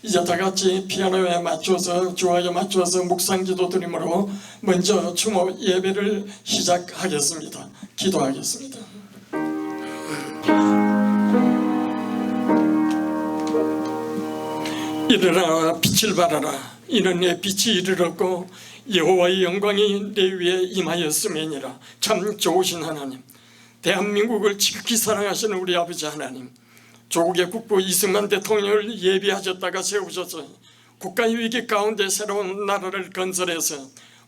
이제 다 같이 피아노에 맞춰서 주화에 맞춰서 묵상 기도 드림으로 먼저 추모 예배를 시작하겠습니다. 기도하겠습니다. 이르라 빛을 발하라. 이는 내 빛이 이르렀고 여호와의 영광이 내 위에 임하였음이니라. 참 좋으신 하나님, 대한민국을 지극히 사랑하시는 우리 아버지 하나님, 조국의 국부 이승만 대통령을 예비하셨다가 세우셔서 국가의 위기 가운데 새로운 나라를 건설해서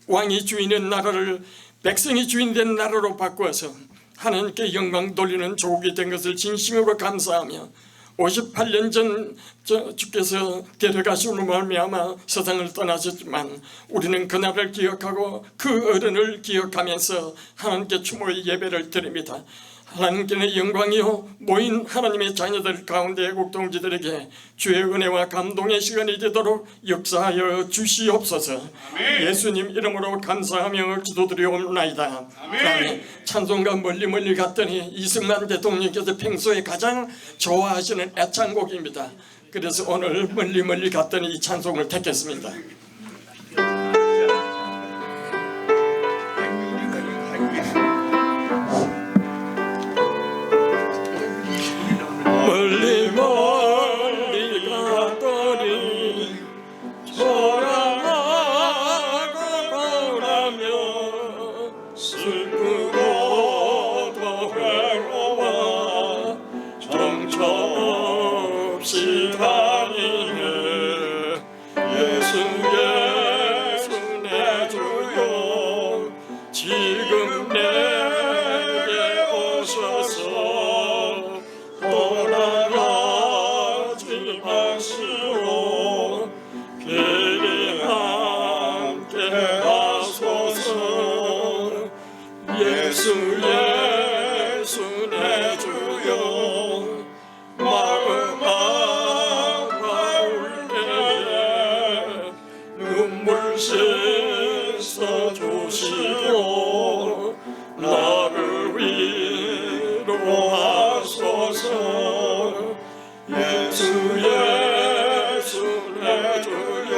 왕이 주인인 나라를 백성이 주인된 나라로 바꾸어서 하나님께 영광 돌리는 조국이 된 것을 진심으로 감사하며 58년 전 주께서 데려가심으로 말미암아 세상을 떠나셨지만 우리는 그날을 기억하고 그 어른을 기억하면서 하나님께 추모의 예배를 드립니다. 하나님께는 영광이요 모인 하나님의 자녀들 가운데 애국동지들에게 주의 은혜와 감동의 시간이 되도록 역사하여 주시옵소서. 아멘. 예수님 이름으로 감사하며 기도드리옵나이다. 아멘. 찬송가 멀리 갔더니 이승만 대통령께서 평소에 가장 좋아하시는 애창곡입니다. 그래서 오늘 멀리 갔더니 이 찬송을 택했습니다. 멀리 갔더니 초라하고 고라며 슬프고 더 외로워 정처없이 다니네. 예수 내 주여 지금 내게 오셔서 떠나가지 마시오. 길이 함께 하소서. 예수 내 주여 마음 아파올 때에 눈물 씻어 주시고 나를 위로하소서. 예수 내 주여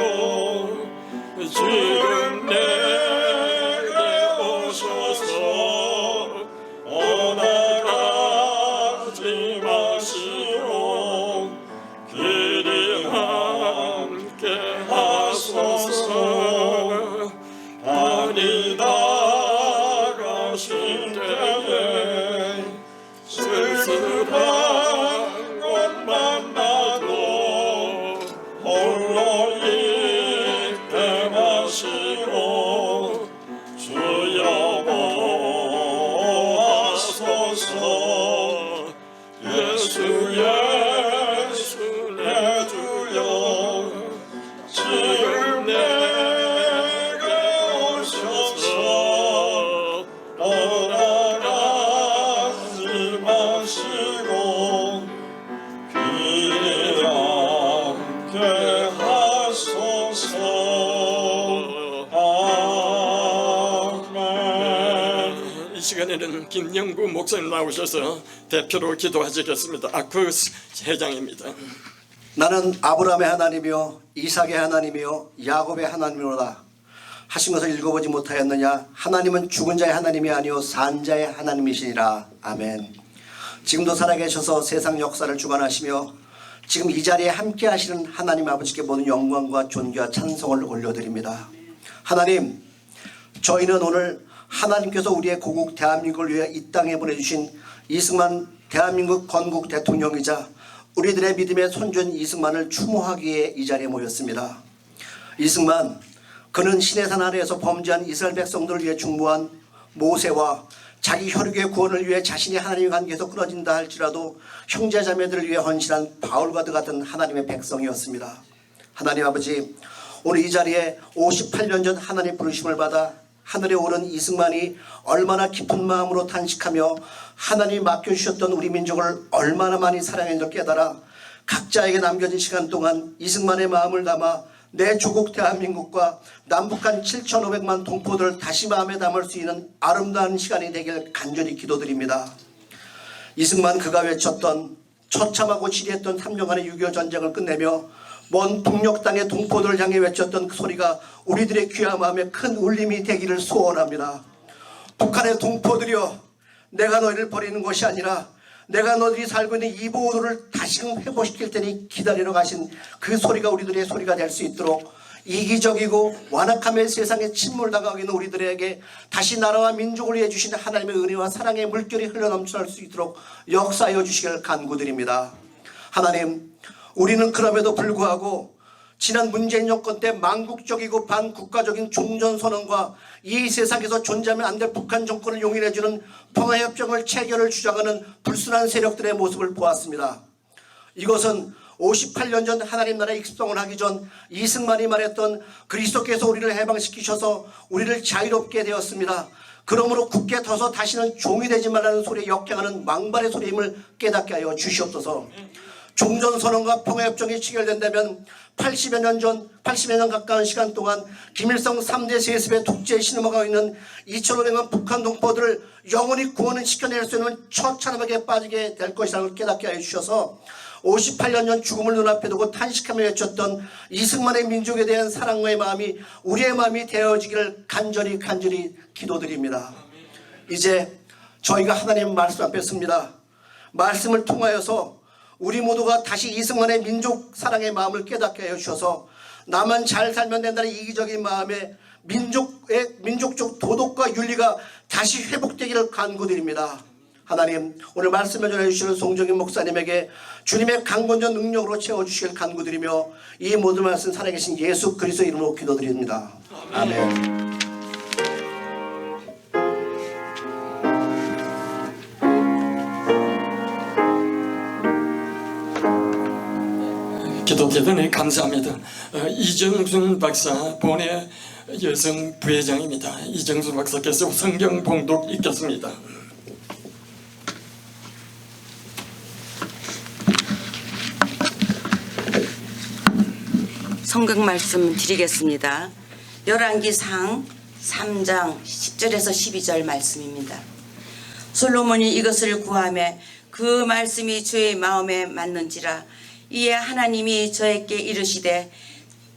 지금 내게 오셔서 떠나가지 마시오. 길이 함께 하소서. 아니다 가신 때에 쓸쓸한 것만 나도 홀로 있게 마시고 주여 보소서. 예수 내 주여 지금 내게 오셔서 떠나가지 마시고 길이 함께 하소서. 아멘. 이 시간에는 김영구 목사님 나오셔서 대표로 기도하시겠습니다. 아쿠스 회장입니다. 나는 아브라함의 하나님이요 이삭의 하나님이요 야곱의 하나님이로다 하신 것을 읽어보지 못하였느냐. 하나님은 죽은 자의 하나님이 아니요 산 자의 하나님이시니라. 아멘. 지금도 살아계셔서 세상 역사를 주관하시며 지금 이 자리에 함께 하시는 하나님 아버지께 모든 영광과 존귀와 찬송을 올려드립니다. 하나님, 저희는 오늘 하나님께서 우리의 고국 대한민국을 위해 이 땅에 보내주신 이승만 대한민국 건국 대통령이자 우리들의 믿음의 손주인 이승만을 추모하기에 이 자리에 모였습니다. 이승만, 그는 시내산 아래에서 범죄한 이스라엘 백성들을 위해 중보한 모세와 자기 혈육의 구원을 위해 자신이 하나님의 관계에서 끊어진다 할지라도 형제자매들을 위해 헌신한 바울과도 같은 하나님의 백성이었습니다. 하나님 아버지, 오늘 이 자리에 58년 전 하나님의 부르심을 받아 하늘에 오른 이승만이 얼마나 깊은 마음으로 탄식하며 하나님이 맡겨주셨던 우리 민족을 얼마나 많이 사랑했는지 깨달아 각자에게 남겨진 시간 동안 이승만의 마음을 담아 내 조국 대한민국과 남북한 7,500만 동포들을 다시 마음에 담을 수 있는 아름다운 시간이 되길 간절히 기도드립니다. 이승만 그가 외쳤던 처참하고 지리했던 3년간의 6.25 전쟁을 끝내며 먼 북녘 땅의 동포들을 향해 외쳤던 그 소리가 우리들의 귀한 마음에 큰 울림이 되기를 소원합니다. 북한의 동포들이여, 내가 너희를 버리는 것이 아니라 내가 너희들이 살고 있는 이보호도를 다시금 회복시킬 테니 기다리러 가신 그 소리가 우리들의 소리가 될 수 있도록 이기적이고 완악함의 세상에 침몰당하고 있는 우리들에게 다시 나라와 민족을 위해 주신 하나님의 은혜와 사랑의 물결이 흘러넘쳐날 수 있도록 역사하여 주시기를 간구드립니다. 하나님, 우리는 그럼에도 불구하고 지난 문재인 정권 때 망국적이고 반국가적인 종전선언과 이 세상에서 존재하면 안 될 북한 정권을 용인해주는 평화협정을 체결을 주장하는 불순한 세력들의 모습을 보았습니다. 이것은 58년 전 하나님 나라에 입성을 하기 전 이승만이 말했던 그리스도께서 우리를 해방시키셔서 우리를 자유롭게 되었습니다. 그러므로 굳게 터서 다시는 종이 되지 말라는 소리에 역행하는 망발의 소리임을 깨닫게 하여 주시옵소서. 종전선언과 평화협정이 체결된다면 80여 년 가까운 시간 동안 김일성 3대 세습의 독재에 신음하고 있는 2,500만 북한 동포들을 영원히 구원을 시켜낼 수 있는 처참하게 빠지게 될 것이라는 걸 깨닫게 하여 주셔서 58년 전 죽음을 눈앞에 두고 탄식하며 외쳤던 이승만의 민족에 대한 사랑과의 마음이 우리의 마음이 되어지기를 간절히 기도드립니다. 이제 저희가 하나님 말씀 앞에 섭니다. 말씀을 통하여서 우리 모두가 다시 이승만의 민족 사랑의 마음을 깨닫게 하여 주셔서 나만 잘 살면 된다는 이기적인 마음에 민족적 도덕과 윤리가 다시 회복되기를 간구드립니다. 하나님, 오늘 말씀을 전해주시는 송정인 목사님에게 주님의 강건전 능력으로 채워주시길 간구드리며 이 모든 말씀 살아계신 예수 그리스도 이름으로 기도드립니다. 아멘. 기도 대단히 감사합니다. 이정순 박사 본회 여성 부회장입니다. 이정순 박사께서 성경 봉독 읽겠습니다. 성경 말씀 드리겠습니다. 열왕기상 3장 10절에서 12절 말씀입니다. 솔로몬이 이것을 구하매 그 말씀이 주의 마음에 맞는지라. 이에 하나님이 저에게 이르시되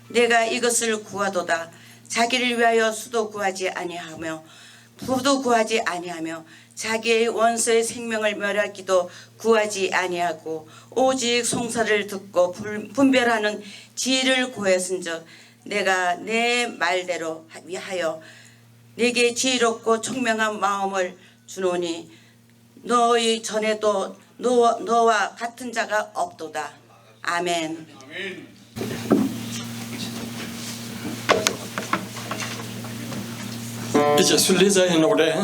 내가 이것을 구하도다. 자기를 위하여 수도 구하지 아니하며 부도 구하지 아니하며 자기의 원수의 생명을 멸하기도 구하지 아니하고 오직 송사를 듣고 분별하는 지혜를 구했은즉 내가 내 말대로 위하여 내게 지혜롭고 총명한 마음을 주노니 너희 전에도 너와 같은 자가 없도다. 아멘. 이제 순례자의 노래.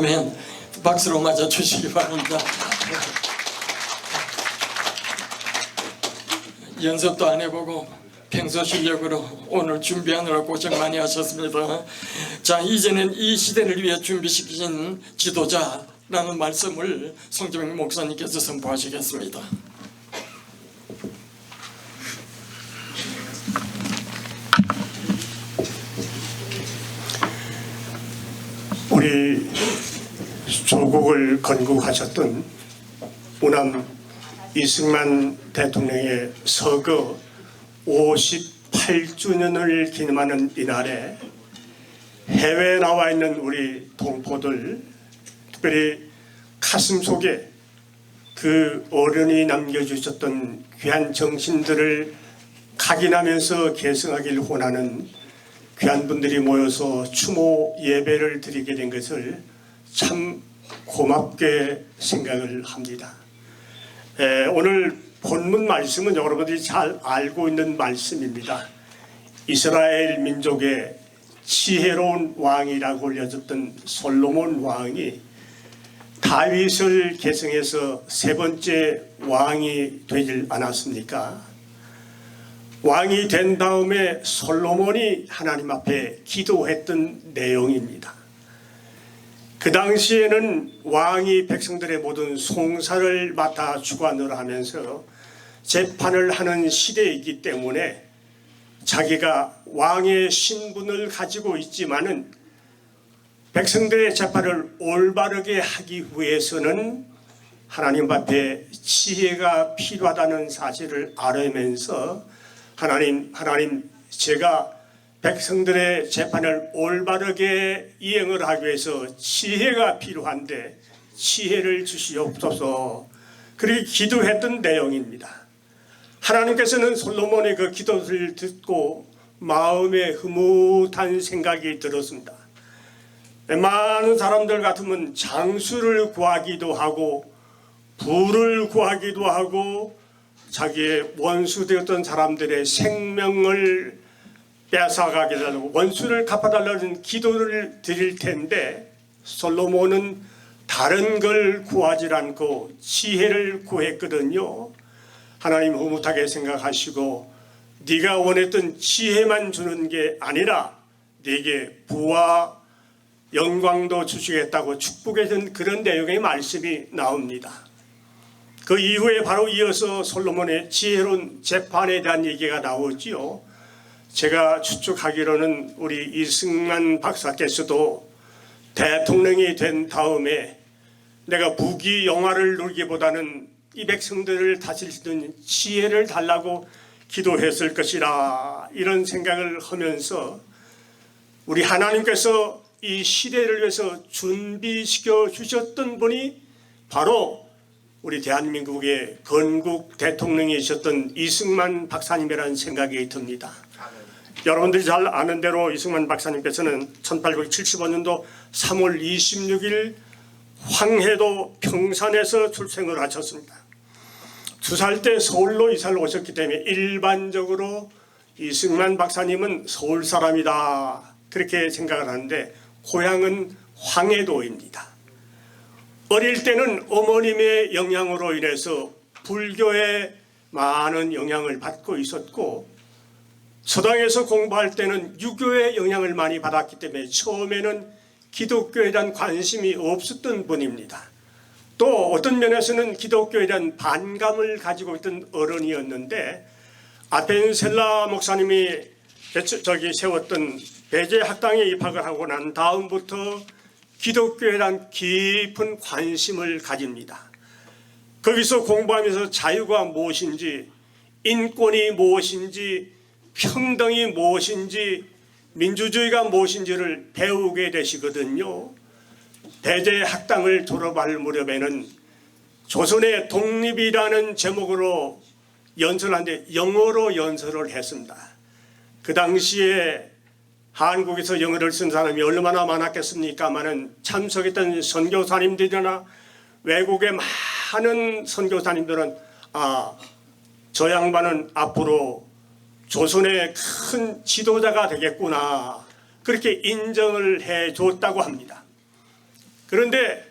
아멘. 박수로 맞아 주시기 바랍니다. 연습도 안 해보고 평소 실력으로 오늘 준비하느라 고생 많이 하셨습니다. 자, 이제는 이 시대를 위해 준비시키신 지도자라는 말씀을 송재명 목사님께서 선포하시겠습니다. 우리 조국을 건국하셨던 우남 이승만 대통령의 서거 58주년을 기념하는 이날에 해외에 나와 있는 우리 동포들, 특별히 가슴속에 그 어른이 남겨주셨던 귀한 정신들을 각인하면서 계승하길 원하는 귀한 분들이 모여서 추모 예배를 드리게 된 것을 참 고맙게 생각을 합니다. 오늘 본문 말씀은 여러분들이 잘 알고 있는 말씀입니다. 이스라엘 민족의 지혜로운 왕이라고 알려졌던 솔로몬 왕이 다윗을 계승해서 세 번째 왕이 되질 않았습니까? 왕이 된 다음에 솔로몬이 하나님 앞에 기도했던 내용입니다. 그 당시에는 왕이 백성들의 모든 송사를 맡아 주관을 하면서 재판을 하는 시대이기 때문에 자기가 왕의 신분을 가지고 있지만은 백성들의 재판을 올바르게 하기 위해서는 하나님 앞에 지혜가 필요하다는 사실을 알으면서 하나님 제가 백성들의 재판을 올바르게 이행을 하기 위해서 지혜가 필요한데 지혜를 주시옵소서, 그렇게 기도했던 내용입니다. 하나님께서는 솔로몬의 그 기도를 듣고 마음에 흐뭇한 생각이 들었습니다. 많은 사람들 같으면 장수를 구하기도 하고 부를 구하기도 하고 자기의 원수 되었던 사람들의 생명을 뺏어가게 되고 원수를 갚아달라는 기도를 드릴 텐데 솔로몬은 다른 걸 구하지 않고 지혜를 구했거든요. 하나님 흐뭇하게 생각하시고 네가 원했던 지혜만 주는 게 아니라 네게 부와 영광도 주시겠다고 축복했던 그런 내용의 말씀이 나옵니다. 그 이후에 바로 이어서 솔로몬의 지혜로운 재판에 대한 얘기가 나오지요. 제가 추측하기로는 우리 이승만 박사께서도 대통령이 된 다음에 내가 부귀 영화를 누리기보다는 이 백성들을 다스릴 수 있는 지혜를 달라고 기도했을 것이라, 이런 생각을 하면서 우리 하나님께서 이 시대를 위해서 준비시켜 주셨던 분이 바로 우리 대한민국의 건국 대통령이셨던 이승만 박사님이라는 생각이 듭니다. 여러분들이 잘 아는 대로 이승만 박사님께서는 1875년도 3월 26일 황해도 평산에서 출생을 하셨습니다. 2살 때 서울로 이사를 오셨기 때문에 일반적으로 이승만 박사님은 서울 사람이다 그렇게 생각을 하는데 고향은 황해도입니다. 어릴 때는 어머님의 영향으로 인해서 불교에 많은 영향을 받고 있었고 서당에서 공부할 때는 유교의 영향을 많이 받았기 때문에 처음에는 기독교에 대한 관심이 없었던 분입니다. 또 어떤 면에서는 기독교에 대한 반감을 가지고 있던 어른이었는데 아펜셀라 목사님이 세웠던 배제학당에 입학을 하고 난 다음부터 기독교에 대한 깊은 관심을 가집니다. 거기서 공부하면서 자유가 무엇인지, 인권이 무엇인지, 평등이 무엇인지, 민주주의가 무엇인지를 배우게 되시거든요. 배제학당을 졸업할 무렵에는 조선의 독립이라는 제목으로 연설하는데 영어로 연설을 했습니다. 그 당시에 한국에서 영어를 쓴 사람이 얼마나 많았겠습니까마는 참석했던 선교사님들이나 외국의 많은 선교사님들은 저 양반은 앞으로 조선의 큰 지도자가 되겠구나 그렇게 인정을 해줬다고 합니다. 그런데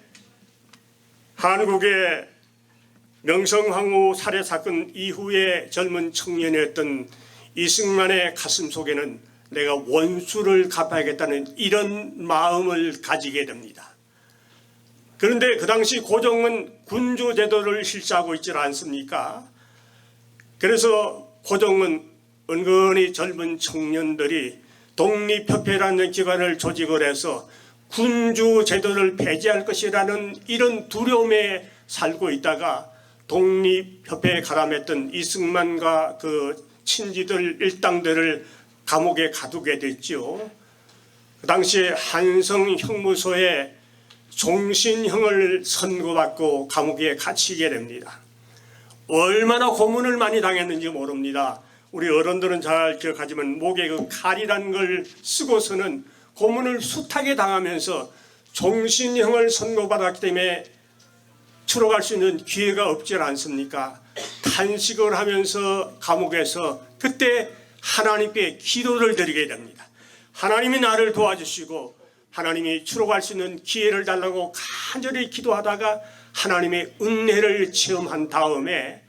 한국의 명성황후 살해 사건 이후에 젊은 청년이었던 이승만의 가슴 속에는 내가 원수를 갚아야겠다는 이런 마음을 가지게 됩니다. 그런데 그 당시 고종은 군주 제도를 실시하고 있지 않습니까? 그래서 고종은 은근히 젊은 청년들이 독립협회라는 기관을 조직을 해서 군주 제도를 폐지할 것이라는 이런 두려움에 살고 있다가 독립협회에 가담했던 이승만과 그 친지들 일당들을 감옥에 가두게 됐죠. 그 당시에 한성 형무소에 종신형을 선고받고 감옥에 갇히게 됩니다. 얼마나 고문을 많이 당했는지 모릅니다. 우리 어른들은 잘 기억하지만 목에 그 칼이라는 걸 쓰고서는 고문을 숱하게 당하면서 종신형을 선고받았기 때문에 추록할 수 있는 기회가 없지 않습니까? 탄식을 하면서 감옥에서 그때 하나님께 기도를 드리게 됩니다. 하나님이 나를 도와주시고 하나님이 추록할 수 있는 기회를 달라고 간절히 기도하다가 하나님의 은혜를 체험한 다음에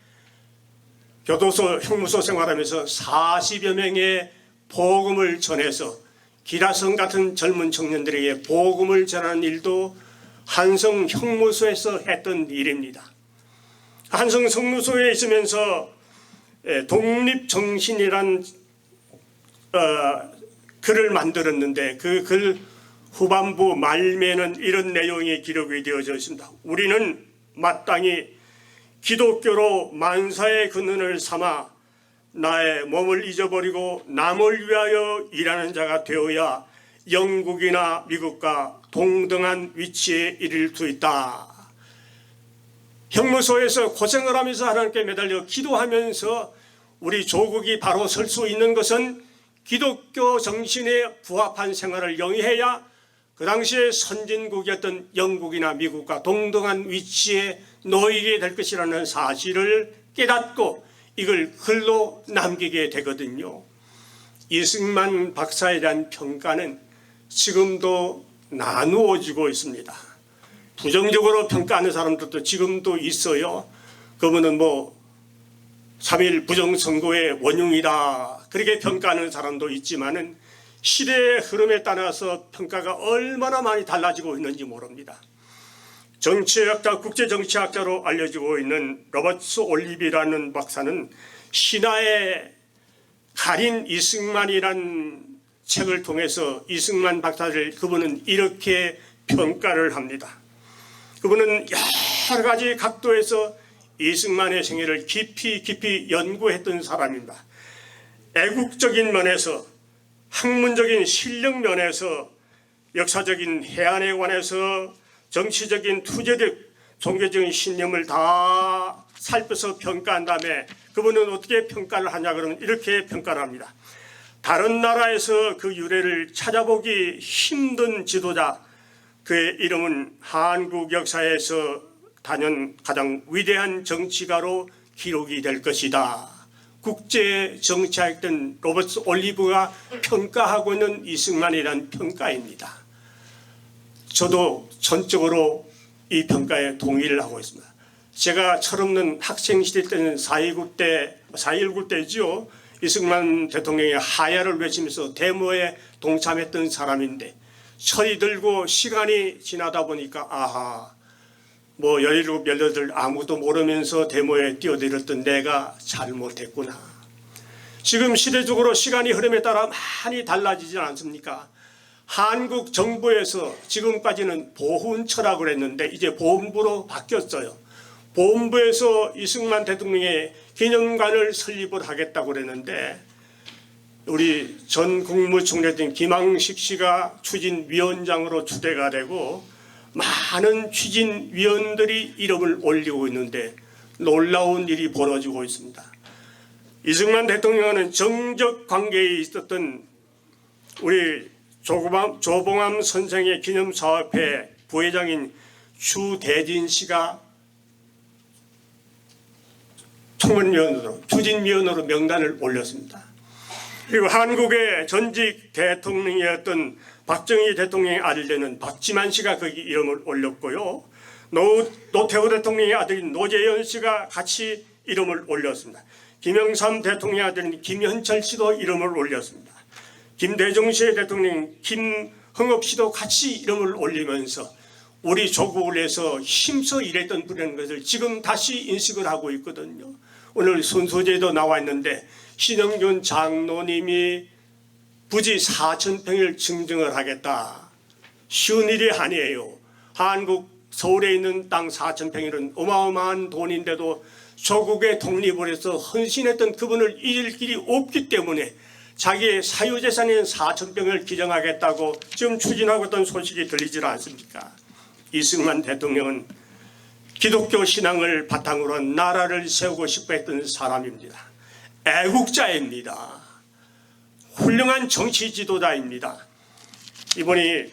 교도소 형무소 생활하면서 40여 명의 복음을 전해서 기라성 같은 젊은 청년들에게 복음을 전하는 일도 한성 형무소에서 했던 일입니다. 한성 형무소에 있으면서 독립정신이란 글을 만들었는데 그 글 후반부 말미에는 이런 내용이 기록이 되어져 있습니다. 우리는 마땅히 기독교로 만사의 근원을 삼아 나의 몸을 잊어버리고 남을 위하여 일하는 자가 되어야 영국이나 미국과 동등한 위치에 이를 수 있다. 형무소에서 고생을 하면서 하나님께 매달려 기도하면서 우리 조국이 바로 설 수 있는 것은 기독교 정신에 부합한 생활을 영위해야 그 당시에 선진국이었던 영국이나 미국과 동등한 위치에 놓이게 될 것이라는 사실을 깨닫고 이걸 글로 남기게 되거든요. 이승만 박사에 대한 평가는 지금도 나누어지고 있습니다. 부정적으로 평가하는 사람들도 지금도 있어요. 그분은 3.1 부정선거의 원흉이다 그렇게 평가하는 사람도 있지만은 시대의 흐름에 따라서 평가가 얼마나 많이 달라지고 있는지 모릅니다. 정치학자, 국제정치학자로 알려지고 있는 로버트 올리비라는 박사는 신화의 가린 이승만이란 책을 통해서 이승만 박사를 그분은 이렇게 평가를 합니다. 그분은 여러 가지 각도에서 이승만의 생애를 깊이 연구했던 사람입니다. 애국적인 면에서, 학문적인 실력 면에서, 역사적인 해안에 관해서, 정치적인 투제적 종교적인 신념을 다 살펴서 평가한 다음에 그분은 어떻게 평가를 하냐 그러면 이렇게 평가를 합니다. 다른 나라에서 그 유래를 찾아보기 힘든 지도자, 그의 이름은 한국 역사에서 단연 가장 위대한 정치가로 기록이 될 것이다. 국제 정치학된 로버트 올리브가 평가하고 있는 이승만이라는 평가입니다. 저도 전적으로 이 평가에 동의를 하고 있습니다. 제가 철없는 학생 시대 때는 4.19 때지요. 이승만 대통령의 하야를 외치면서 데모에 동참했던 사람인데 철이 들고 시간이 지나다 보니까 17, 18 아무도 모르면서 데모에 뛰어들었던 내가 잘못했구나. 지금 시대적으로 시간이 흐름에 따라 많이 달라지지 않습니까? 한국 정부에서 지금까지는 보훈처라고 했는데 이제 보훈부로 바뀌었어요. 보훈부에서 이승만 대통령의 기념관을 설립을 하겠다고 그랬는데 우리 전 국무총리였던 김항식 씨가 추진위원장으로 추대가 되고 많은 추진위원들이 이름을 올리고 있는데 놀라운 일이 벌어지고 있습니다. 이승만 대통령은 정적 관계에 있었던 우리 조봉암 선생의 기념사업회 부회장인 추대진 씨가 총괄위원으로 추진위원으로 명단을 올렸습니다. 그리고 한국의 전직 대통령이었던 박정희 대통령의 아들 되는 박지만 씨가 거기 이름을 올렸고요. 노태우 대통령의 아들인 노재현 씨가 같이 이름을 올렸습니다. 김영삼 대통령의 아들인 김현철 씨도 이름을 올렸습니다. 김대중 씨의 대통령 김흥업 씨도 같이 이름을 올리면서 우리 조국을 위해서 힘써 일했던 분이라는 것을 지금 다시 인식을 하고 있거든요. 오늘 순서제도 나와 있는데 신영균 장로님이 부지 4,000평을 증정을 하겠다. 쉬운 일이 아니에요. 한국 서울에 있는 땅 4,000평이면 어마어마한 돈인데도 조국의 독립을 해서 헌신했던 그분을 잊을 길이 없기 때문에 자기의 사유재산인 4,000평을 기증하겠다고 지금 추진하고 있던 소식이 들리질 않습니까? 이승만 대통령은 기독교 신앙을 바탕으로 한 나라를 세우고 싶어 했던 사람입니다. 애국자입니다. 훌륭한 정치 지도자입니다. 이번이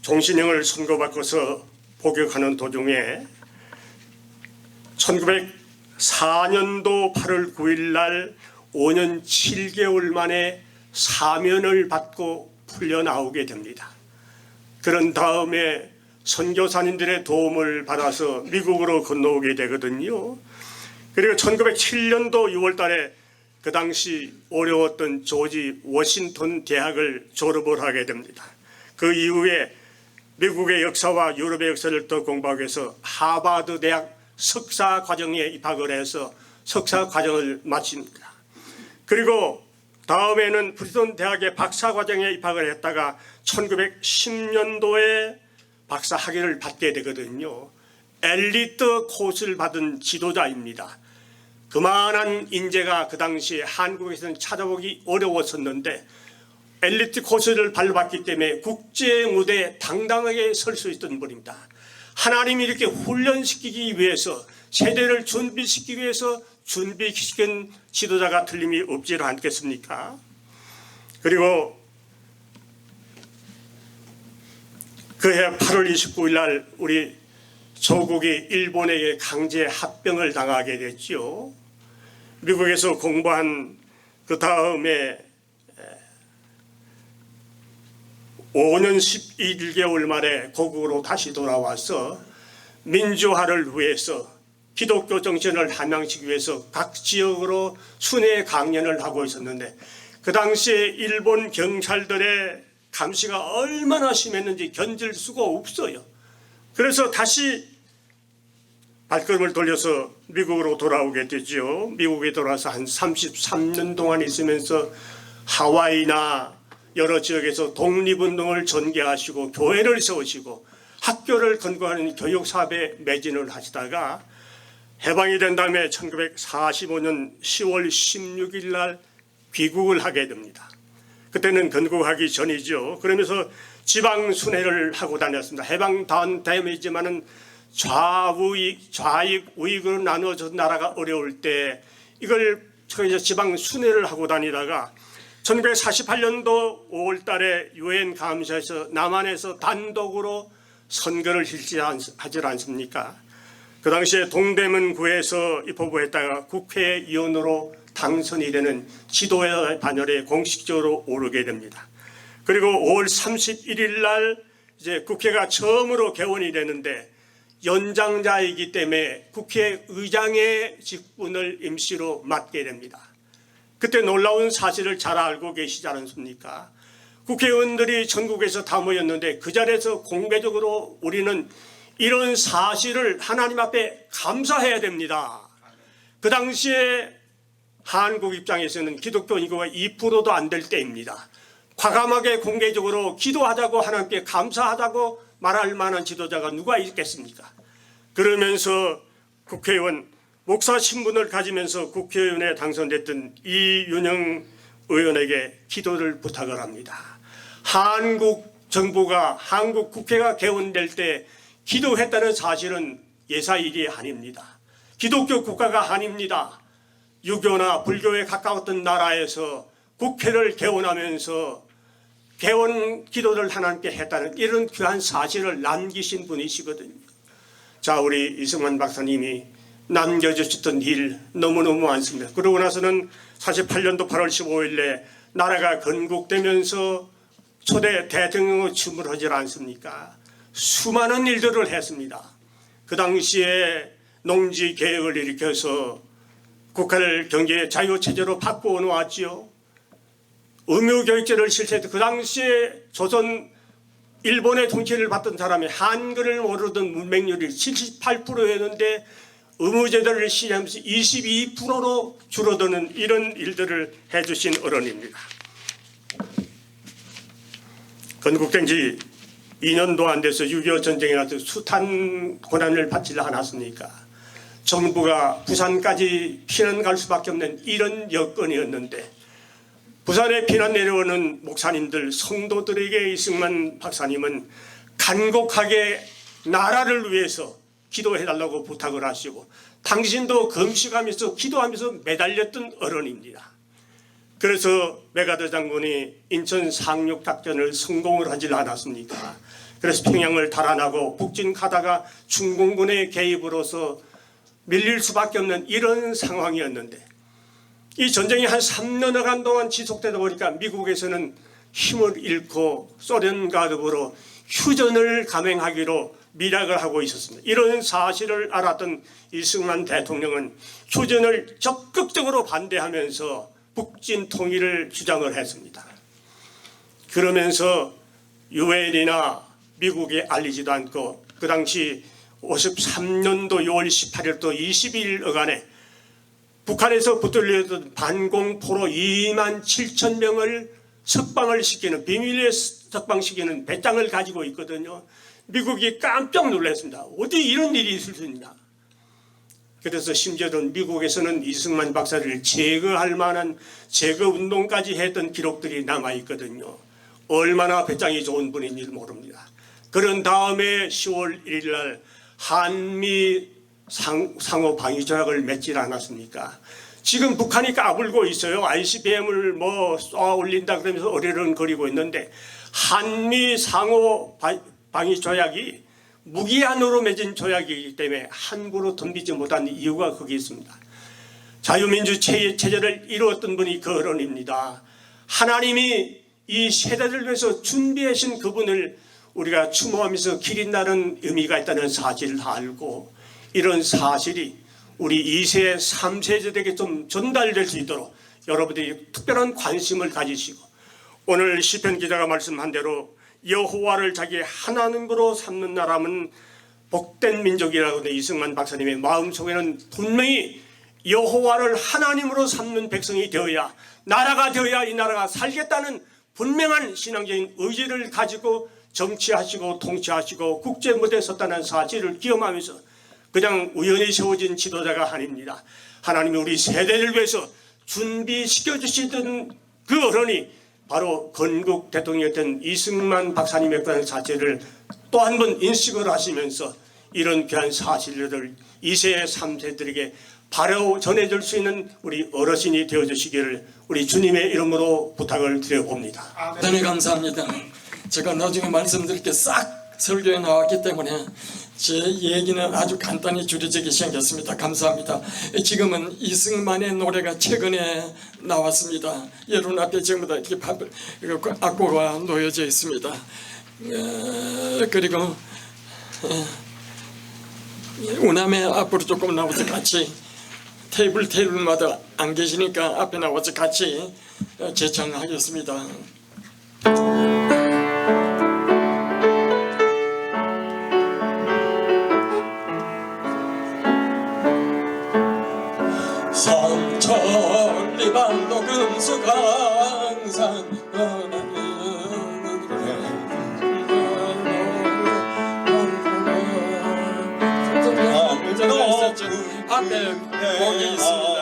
종신형을 선고받고서 복역하는 도중에 1904년도 8월 9일 날 5년 7개월 만에 사면을 받고 풀려나오게 됩니다. 그런 다음에 선교사님들의 도움을 받아서 미국으로 건너오게 되거든요. 그리고 1907년도 6월 달에 그 당시 어려웠던 조지 워싱턴 대학을 졸업을 하게 됩니다. 그 이후에 미국의 역사와 유럽의 역사를 더 공부하기 위해서 하버드 대학 석사 과정에 입학을 해서 석사 과정을 마칩니다. 그리고 다음에는 프리스턴 대학의 박사 과정에 입학을 했다가 1910년도에 박사 학위를 받게 되거든요. 엘리트 코스를 받은 지도자입니다. 그만한 인재가 그 당시에 한국에서는 찾아보기 어려웠었는데 엘리트 코스를 발받기 때문에 국제 무대에 당당하게 설 수 있던 분입니다. 하나님이 이렇게 훈련시키기 위해서 세대를 준비시키기 위해서 준비시킨 지도자가 틀림이 없지 않겠습니까? 그리고 그해 8월 29일 날 우리 조국이 일본에게 강제 합병을 당하게 됐죠. 미국에서 공부한 그 다음에 5년 11개월 만에 고국으로 다시 돌아와서 민주화를 위해서 기독교 정신을 함양시키기 위해서 각 지역으로 순회 강연을 하고 있었는데 그 당시에 일본 경찰들의 감시가 얼마나 심했는지 견딜 수가 없어요. 그래서 다시 발걸음을 돌려서 미국으로 돌아오게 되죠. 미국에 돌아와서 한 33년 동안 있으면서 하와이나 여러 지역에서 독립운동을 전개하시고 교회를 세우시고 학교를 건국하는 교육사업에 매진을 하시다가 해방이 된 다음에 1945년 10월 16일 날 귀국을 하게 됩니다. 그때는 건국하기 전이죠. 그러면서 지방 순회를 하고 다녔습니다. 해방 다음이지만은 좌익 우익으로 나누어져 나라가 어려울 때 이걸 지방 순회를 하고 다니다가 1948년도 5월 달에 유엔 감사에서 남한에서 단독으로 선거를 실시하지 않습니까? 그 당시에 동대문 구에서 입법부했다가 국회의원으로 당선이 되는 지도의 반열에 공식적으로 오르게 됩니다. 그리고 5월 31일 날 이제 국회가 처음으로 개원이 되는데 연장자이기 때문에 국회의장의 직분을 임시로 맡게 됩니다. 그때 놀라운 사실을 잘 알고 계시지 않습니까? 국회의원들이 전국에서 다 모였는데 그 자리에서 공개적으로 우리는 이런 사실을 하나님 앞에 감사해야 됩니다. 그 당시에 한국 입장에서는 기독교 인구가 2%도 안 될 때입니다. 과감하게 공개적으로 기도하자고 하나님께 감사하자고 말할 만한 지도자가 누가 있겠습니까? 그러면서 국회의원 목사 신분을 가지면서 국회의원에 당선됐던 이윤영 의원에게 기도를 부탁을 합니다. 한국 정부가 한국 국회가 개원될 때 기도했다는 사실은 예사일이 아닙니다. 기독교 국가가 아닙니다. 유교나 불교에 가까웠던 나라에서 국회를 개원하면서 개원 기도를 하나님께 했다는 이런 귀한 사실을 남기신 분이시거든요. 자, 우리 이승만 박사님이 남겨주셨던 일 너무너무 많습니다. 그러고 나서는 48년도 8월 15일에 나라가 건국되면서 초대 대통령의 춤을 하지 않습니까? 수많은 일들을 했습니다. 그 당시에 농지 개혁을 일으켜서 국가를 경제 자유체제로 바꾸어 놓았지요. 의무교육제를 실시해서 그 당시에 조선 일본의 통치를 받던 사람이 한글을 모르던 문맹률이 78%였는데 의무제도를 시행하면서 22%로 줄어드는 이런 일들을 해주신 어른입니다. 건국된 지 2년도 안 돼서 6.25 전쟁에 나서 숱한 고난을 받지 않았습니까? 정부가 부산까지 피난 갈 수밖에 없는 이런 여건이었는데 부산에 피난 내려오는 목사님들, 성도들에게 이승만 박사님은 간곡하게 나라를 위해서 기도해달라고 부탁을 하시고 당신도 금식하면서 기도하면서 매달렸던 어른입니다. 그래서 메가더 장군이 인천 상륙 작전을 성공을 하지 않았습니까? 그래서 평양을 달아나고 북진 가다가 중공군의 개입으로서 밀릴 수밖에 없는 이런 상황이었는데 이 전쟁이 한 3년여간 동안 지속되다 보니까 미국에서는 힘을 잃고 소련과 더불어 휴전을 감행하기로 밀약을 하고 있었습니다. 이런 사실을 알았던 이승만 대통령은 휴전을 적극적으로 반대하면서 북진 통일을 주장을 했습니다. 그러면서 유엔이나 미국에 알리지도 않고 그 당시 53년도 6월 18일부터 22일간에 북한에서 붙들려던 반공포로 2만 7천 명을 석방을 시키는 비밀리에 석방시키는 배짱을 가지고 있거든요. 미국이 깜짝 놀랐습니다. 어디 이런 일이 있을 수 있나. 그래서 심지어는 미국에서는 이승만 박사를 제거할 만한 제거 운동까지 했던 기록들이 남아있거든요. 얼마나 배짱이 좋은 분인지 모릅니다. 그런 다음에 10월 1일 날 한미 상호 방위 조약을 맺지 않았습니까? 지금 북한이 까불고 있어요. ICBM을 뭐 쏘아 올린다 그러면서 어리렁거리고 있는데 한미 상호 방위 조약이 무기한으로 맺은 조약이기 때문에 함부로 덤비지 못한 이유가 거기 있습니다. 자유민주 체제를 이루었던 분이 그 어른입니다. 하나님이 이 세대를 위해서 준비하신 그분을 우리가 추모하면서 기린다는 의미가 있다는 사실을 알고 이런 사실이 우리 2세, 3세들에게 좀 전달될 수 있도록 여러분들이 특별한 관심을 가지시고 오늘 시편 기자가 말씀한 대로 여호와를 자기 하나님으로 삼는 나라면 복된 민족이라고 하는 이승만 박사님의 마음속에는 분명히 여호와를 하나님으로 삼는 백성이 되어야 나라가 되어야 이 나라가 살겠다는 분명한 신앙적인 의지를 가지고 정치하시고 통치하시고 국제 무대에 섰다는 사실을 기억하면서 그냥 우연히 세워진 지도자가 아닙니다. 하나님이 우리 세대를 위해서 준비시켜 주시던 그 어른이 바로 건국 대통령이었던 이승만 박사님이었다는 사실을 또 한 번 인식을 하시면서 이런 귀한 사실들을 2세, 3세들에게 바로 전해줄 수 있는 우리 어르신이 되어주시기를 우리 주님의 이름으로 부탁을 드려봅니다. 대단히 감사합니다. 제가 나중에 말씀드릴 게 싹 설교에 나왔기 때문에 제 얘기는 아주 간단히 줄여지게 생겼습니다. 감사합니다. 지금은 이승만의 노래가 최근에 나왔습니다. 여러분 앞에 전부 다 이렇게 악보가 놓여져 있습니다. 그리고 우남에 앞으로 조금 나와서 같이 테이블마다 안 계시니까 앞에 나와서 같이 제창하겠습니다. 천리반도 금수강산 앞에 거기 있습니다.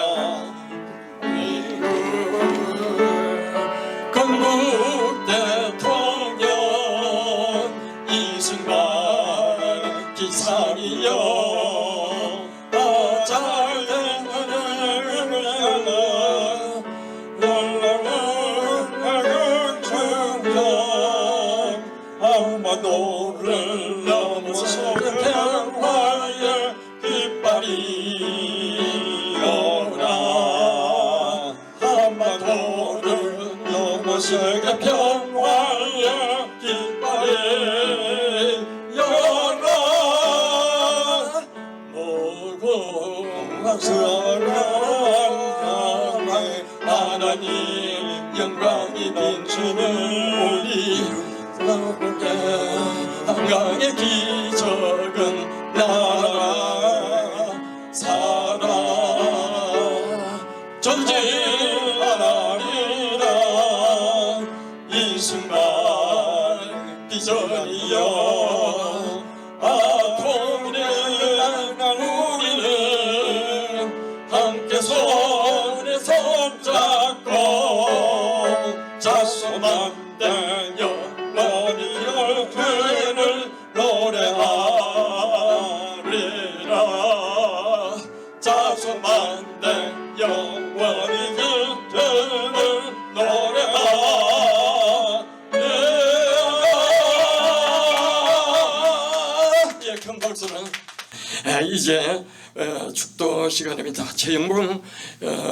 건국 대통령 이승만 기상이여 너를 넘어서 평화의 깃발이 오나 한반도를 넘어서 평화의 사랑하네 하나님 영광이 비추는 우리 나라에 한강의 기적은 나라 사랑 전쟁하나니라 이 순간 비전이여 우리는 함께 손에 손잡고 자손만 된 영원히 열그를 노래하리라 자손만 된 영원히 열그를 노래하리라. 예, 큰 박수는 이제 축도 시간입니다. 최영봉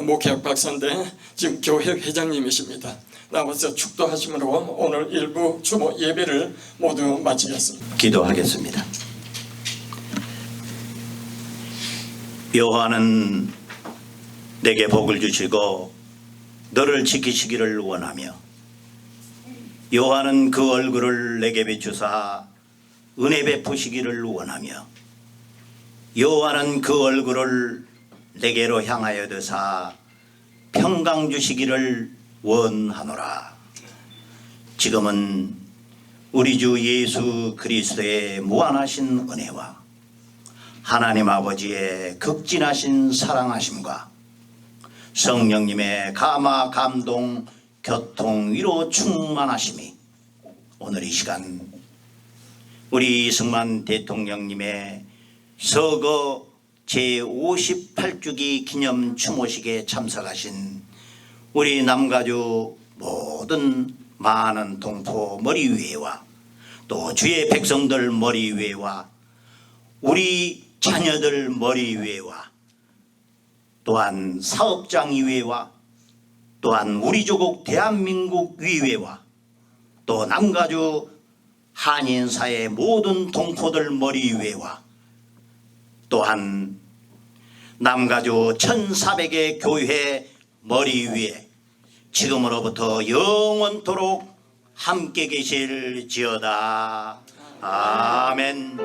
목회학 박사인데 지금 교회 회장님이십니다. 나와서 축도하심으로 오늘 일부 주보 예배를 모두 마치겠습니다. 기도하겠습니다. 여호와는 내게 복을 주시고 너를 지키시기를 원하며 여호와는 그 얼굴을 내게 비추사 은혜 베푸시기를 원하며 여호와는 그 얼굴을 내게로 향하여 드사 평강 주시기를 원하노라. 지금은 우리 주 예수 그리스도의 무한하신 은혜와 하나님 아버지의 극진하신 사랑하심과 성령님의 감화 감동 교통 위로 충만하심이 오늘 이 시간 우리 이승만 대통령님의 서거 제58주기 기념 추모식에 참석하신 우리 남가주 모든 많은 동포 머리 위에와 또 주의 백성들 머리 위에와 우리 자녀들 머리 위에와 또한 사업장 위에와 또한 우리 조국 대한민국 위에와 또 남가주 한인사의 모든 동포들 머리 위에와 또한 남가주 1400의 교회 머리 위에 지금으로부터 영원토록 함께 계실지어다. 아멘.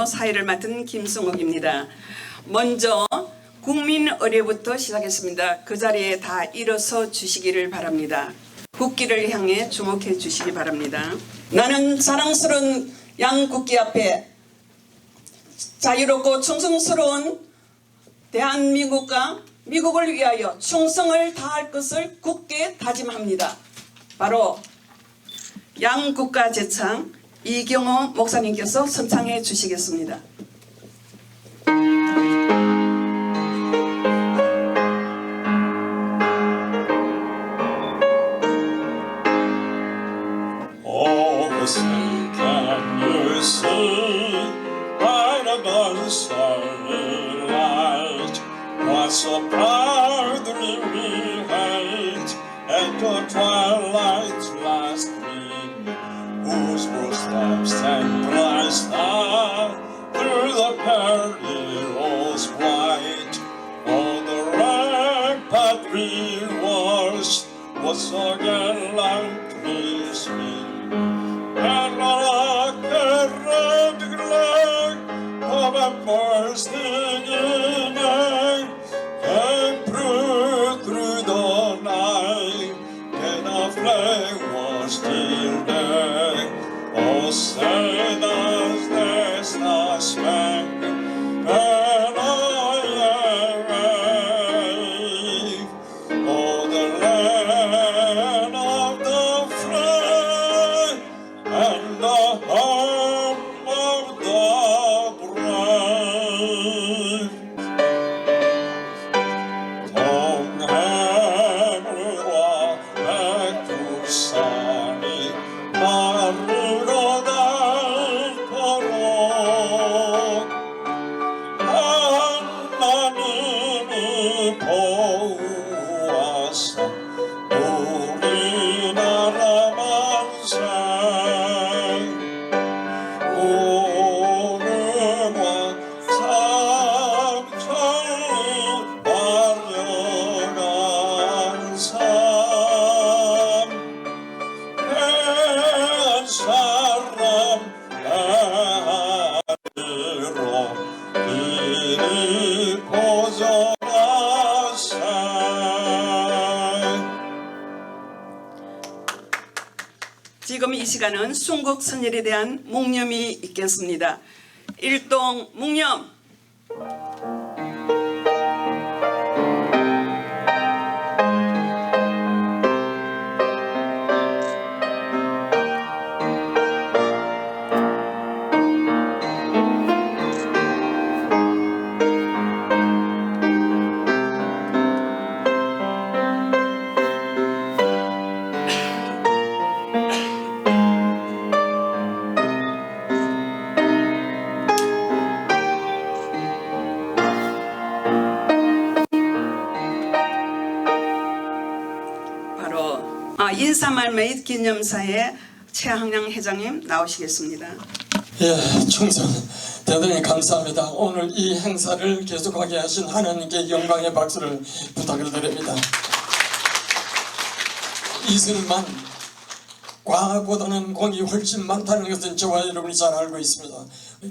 사회를 맡은 김성옥입니다. 먼저 국민 의례부터 시작했습니다. 그 자리에 다 일어서 주시기를 바랍니다. 국기를 향해 주목해 주시기 바랍니다. 나는 자랑스러운 양국기 앞에 자유롭고 충성스러운 대한민국과 미국을 위하여 충성을 다할 것을 굳게 다짐합니다. 바로 양국가 제창 이경호 목사님께서 선창해 주시겠습니다. So proudly we hate at the twilight's last gleam, whose footsteps and bright star through the perilous white. On the rampart we watched was so gallantly seen, and on a red glare of a bursting in air came through the night, and a flame was still there. Oh, sad as the stars spangled and I wave. Oh, the land of the free and the home of the brave. 지금 이 시간은 순국 선열에 대한 묵념이 있겠습니다. 일동 묵념. 인사말매의 기념사에 최항량 회장님 나오시겠습니다. 예, 충성 대단히 감사합니다. 오늘 이 행사를 계속하게 하신 하나님께 영광의 박수를 부탁을 드립니다. 이승만 과거보다는 공이 훨씬 많다는 것은 저와 여러분이 잘 알고 있습니다.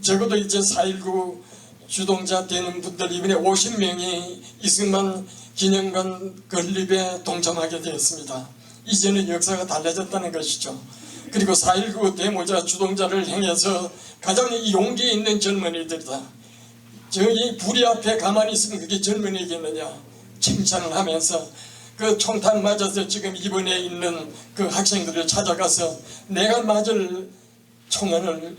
적어도 이제 4.19 주동자 되는 분들 이번에 50명이 이승만 기념관 건립에 동참하게 되었습니다. 이제는 역사가 달라졌다는 것이죠. 그리고 4.19 대모자 주동자를 행해서 가장 용기 있는 젊은이들이다. 저기 불이 앞에 가만히 있으면 그게 젊은이겠느냐 칭찬을 하면서 그 총탄 맞아서 지금 입원해 있는 그 학생들을 찾아가서 내가 맞을 총알을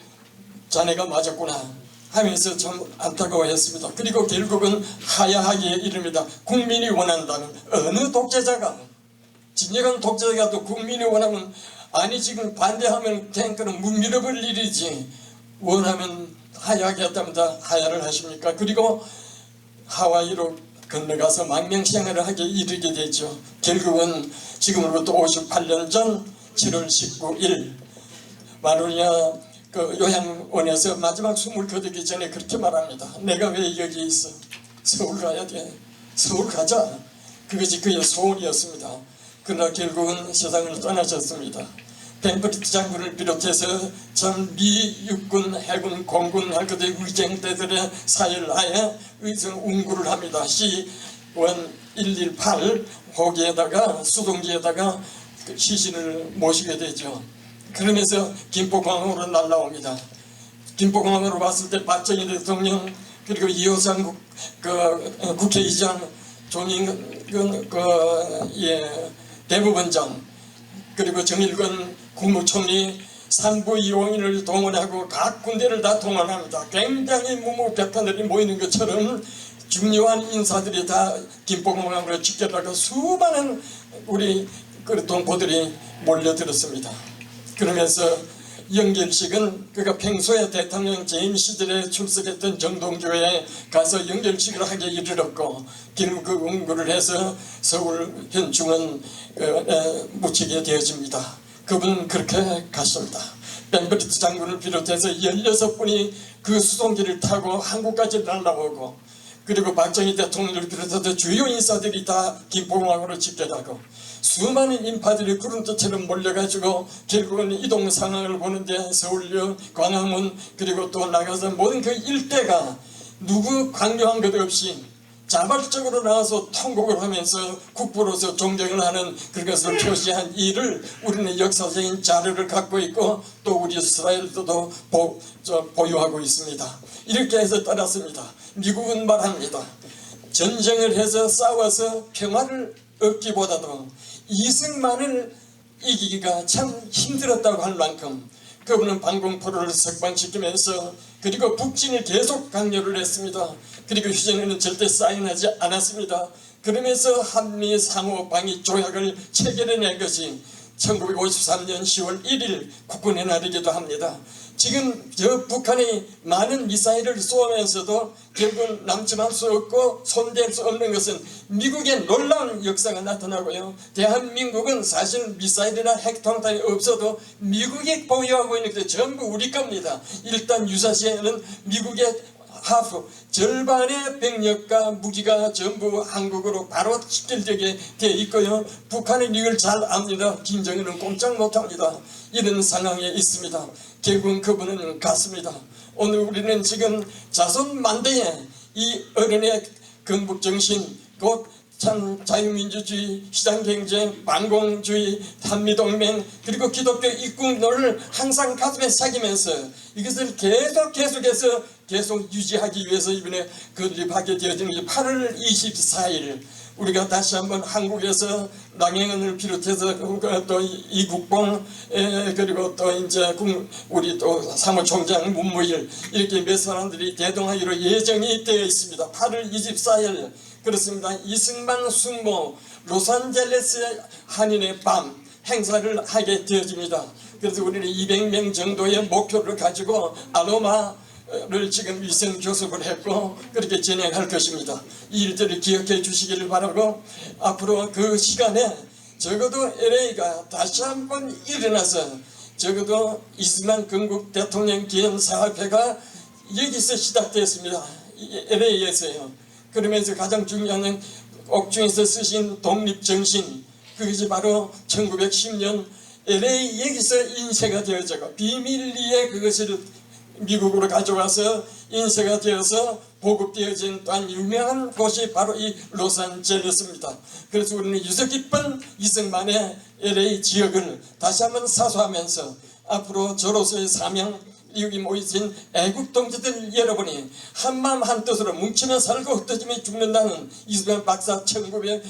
자네가 맞았구나 하면서 참 안타까워했습니다. 그리고 결국은 하야하기에 이릅니다. 국민이 원한다면 어느 독재자가 진정한 독재자도 국민이 원하면 아니 지금 반대하면 탱크는 문 밀어버릴 일이지 원하면 하야하게 했다면 다 하야를 하십니까? 그리고 하와이로 건너가서 망명생활을 하게 이르게 되죠. 결국은 지금으로부터 58년 전 7월 19일 마루냐 그 요양원에서 마지막 숨을 거두기 전에 그렇게 말합니다. 내가 왜 여기 있어? 서울 가야 돼. 서울 가자. 그것이 그의 소원이었습니다. 그러나 결국은 세상을 떠나셨습니다. 벤버리트 장군을 비롯해서 전 미 육군, 해군, 공군 할 것의 의쟁대들의 사열하에 의성 운구를 합니다. C-118 호기에다가 수동기에다가 시신을 모시게 되죠. 그러면서 김포공항으로 날라옵니다. 김포공항으로 왔을 때 박정희 대통령 그리고 이호상 국회의장 종인근 대법원장 그리고 정일근 국무총리 산부이용인을 동원하고 각 군대를 다 동원합니다. 굉장히 무무백관들이 모이는 것처럼 중요한 인사들이 다 김포공항으로 집결하고 수많은 우리 동포들이 몰려들었습니다. 그러면서 연결식은 그가 평소에 대통령 재임 시절에 출석했던 정동교회에 가서 연결식을 하게 이르렀고 결국 그 운구를 해서 서울 현충원 묻히게 되어집니다. 그분은 그렇게 갔습니다. 벤버리트 장군을 비롯해서 16분이 그 수송기를 타고 한국까지 날아오고 그리고 박정희 대통령을 비롯해서 주요 인사들이 다 김포공항으로 집결하고 수많은 인파들이 구름대처럼 몰려가지고 결국은 이동 상황을 보는데 서울역, 광화문 그리고 또 나가서 모든 그 일대가 누구 강요한 것 없이 자발적으로 나와서 통곡을 하면서 국부로서 존경을 하는 그것을 표시한 일을 우리는 역사적인 자료를 갖고 있고 또 우리 이스라엘도 보유하고 있습니다. 이렇게 해서 따랐습니다. 미국은 말합니다. 전쟁을 해서 싸워서 평화를 얻기보다도 이승만을 이기기가 참 힘들었다고 할 만큼 그분은 방공포로를 석방시키면서 그리고 북진을 계속 강요를 했습니다. 그리고 휴전에는 절대 사인하지 않았습니다. 그러면서 한미 상호 방위 조약을 체결해낸 것이 1953년 10월 1일 국군의 날이기도 합니다. 지금 저 북한이 많은 미사일을 쏘면서도 결국 남침할 수 없고 손댈 수 없는 것은 미국의 놀라운 역사가 나타나고요. 대한민국은 사실 미사일이나 핵통탄이 없어도 미국이 보유하고 있는 게 전부 우리 겁니다. 일단 유사시에는 미국의 하프 절반의 병력과 무기가 전부 한국으로 바로 직결되게 되어 있고요. 북한은 이걸 잘 압니다. 김정은은 꼼짝 못합니다. 이런 상황에 있습니다. 결국은 그분은 갔습니다. 오늘 우리는 지금 자손 만대에 이 어른의 건국정신 곧 참 자유민주주의, 시장경제, 반공주의, 한미동맹 그리고 기독교 입국론을 항상 가슴에 새기면서 이것을 계속해서 계속 유지하기 위해서 이번에 건립하게 되어진 8월 24일 우리가 다시 한번 한국에서 랑행은을 비롯해서 또 이국봉 그리고 또 이제 우리 또 사무총장 문무일 이렇게 몇 사람들이 대동하기로 예정이 되어 있습니다. 8월 24일 그렇습니다. 이승만 숙모 로산젤레스 한인의 밤 행사를 하게 되어집니다. 그래서 우리는 200명 정도의 목표를 가지고 아로마를 지금 위생 교섭을 했고 그렇게 진행할 것입니다. 이 일들을 기억해 주시기를 바라고 앞으로 그 시간에 적어도 LA가 다시 한번 일어나서 적어도 이승만 건국 대통령 기념사업회가 여기서 시작됐습니다. LA에서요. 그러면서 가장 중요한 건 옥중에서 쓰신 독립정신 그것이 바로 1910년 LA 여기서 인쇄가 되어져가 비밀리에 그것을 미국으로 가져와서 인쇄가 되어서 보급되어진 또한 유명한 곳이 바로 이 로산젤레스입니다. 그래서 우리는 유서 깊은 이승만의 LA 지역을 다시 한번 사수하면서 앞으로 저로서의 사명 여기 모이신 애국 동지들 여러분이 한마음 한뜻으로 뭉치면 살고 흩어지면 죽는다는 이승만 박사 1945년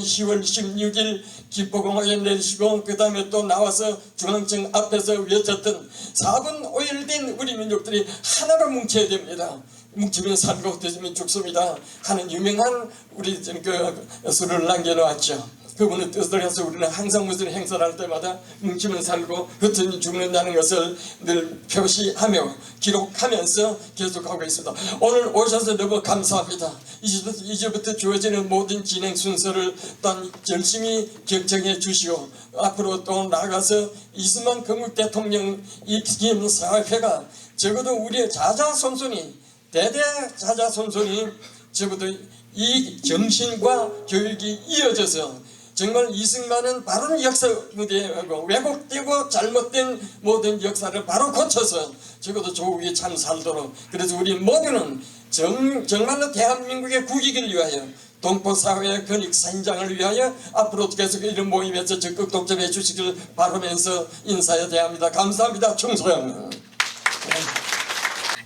10월 16일 김포공항에 내리시고 그 다음에 또 나와서 중앙청 앞에서 외쳤던 4분 5일 된 우리 민족들이 하나로 뭉쳐야 됩니다. 뭉치면 살고 흩어지면 죽습니다 하는 유명한 우리 그 수를 남겨놓았죠. 그분의 뜻을 해서 우리는 항상 무슨 행사를 할 때마다 뭉치면 살고 흩어지면 죽는다는 것을 늘 표시하며 기록하면서 계속하고 있습니다. 오늘 오셔서 너무 감사합니다. 이제부터 주어지는 모든 진행 순서를 또한 열심히 결정해 주시고 앞으로 또 나아가서 이승만 건국 대통령 기념사회가 적어도 우리의 자자손손이 대대자자손손이 적어도 이 정신과 교육이 이어져서 정말 이승만은 바로 역사 무대에 왜곡되고 잘못된 모든 역사를 바로 고쳐서 적어도 조국이 참 살도록 그래서 우리 모두는 정말로 대한민국의 국익을 위하여 동포사회의 건익선장을 위하여 앞으로 계속 이런 모임에서 적극 독점해 주시길 바라면서 인사해야 합니다. 감사합니다. 총소영.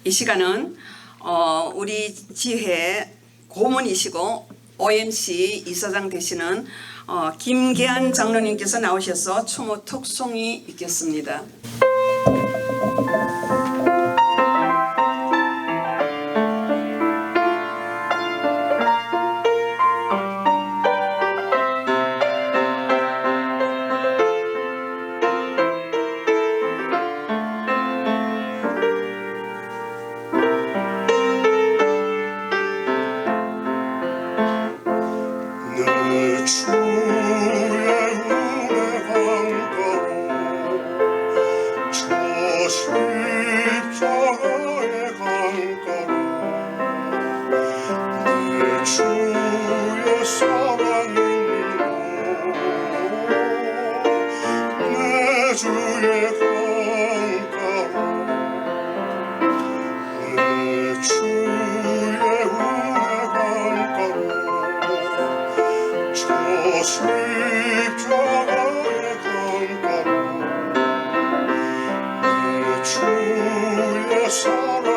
이 시간은 우리 지회 고문이시고 OMC 이사장 되시는 김계한 장로님께서 나오셔서 추모 톡송이 있겠습니다. 내 주의 은혜 강가로 저 십자가의 강가로 내 주의 사랑이 내 주의 강가로 내 주의 은혜 강가로 저 십자가의 강가로 내 주의 사랑이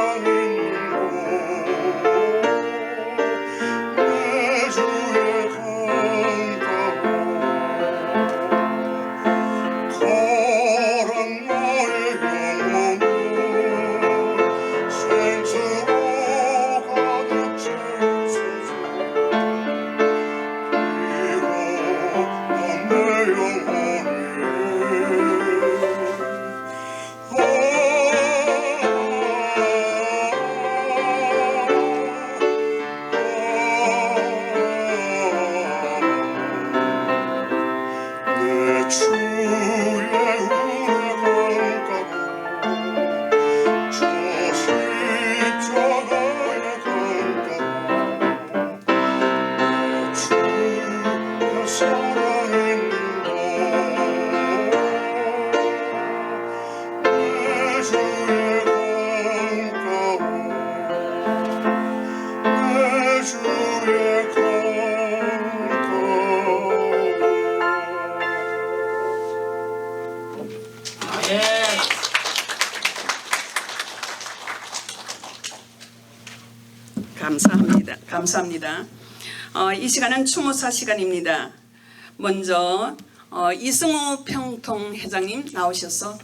내 주의 강가로 가란 나의 영혼은 생수로 가득 채우소서. 감사합니다. 이 시간은 추모사 시간입니다. 먼저 이승우 평통회장님 나오셔서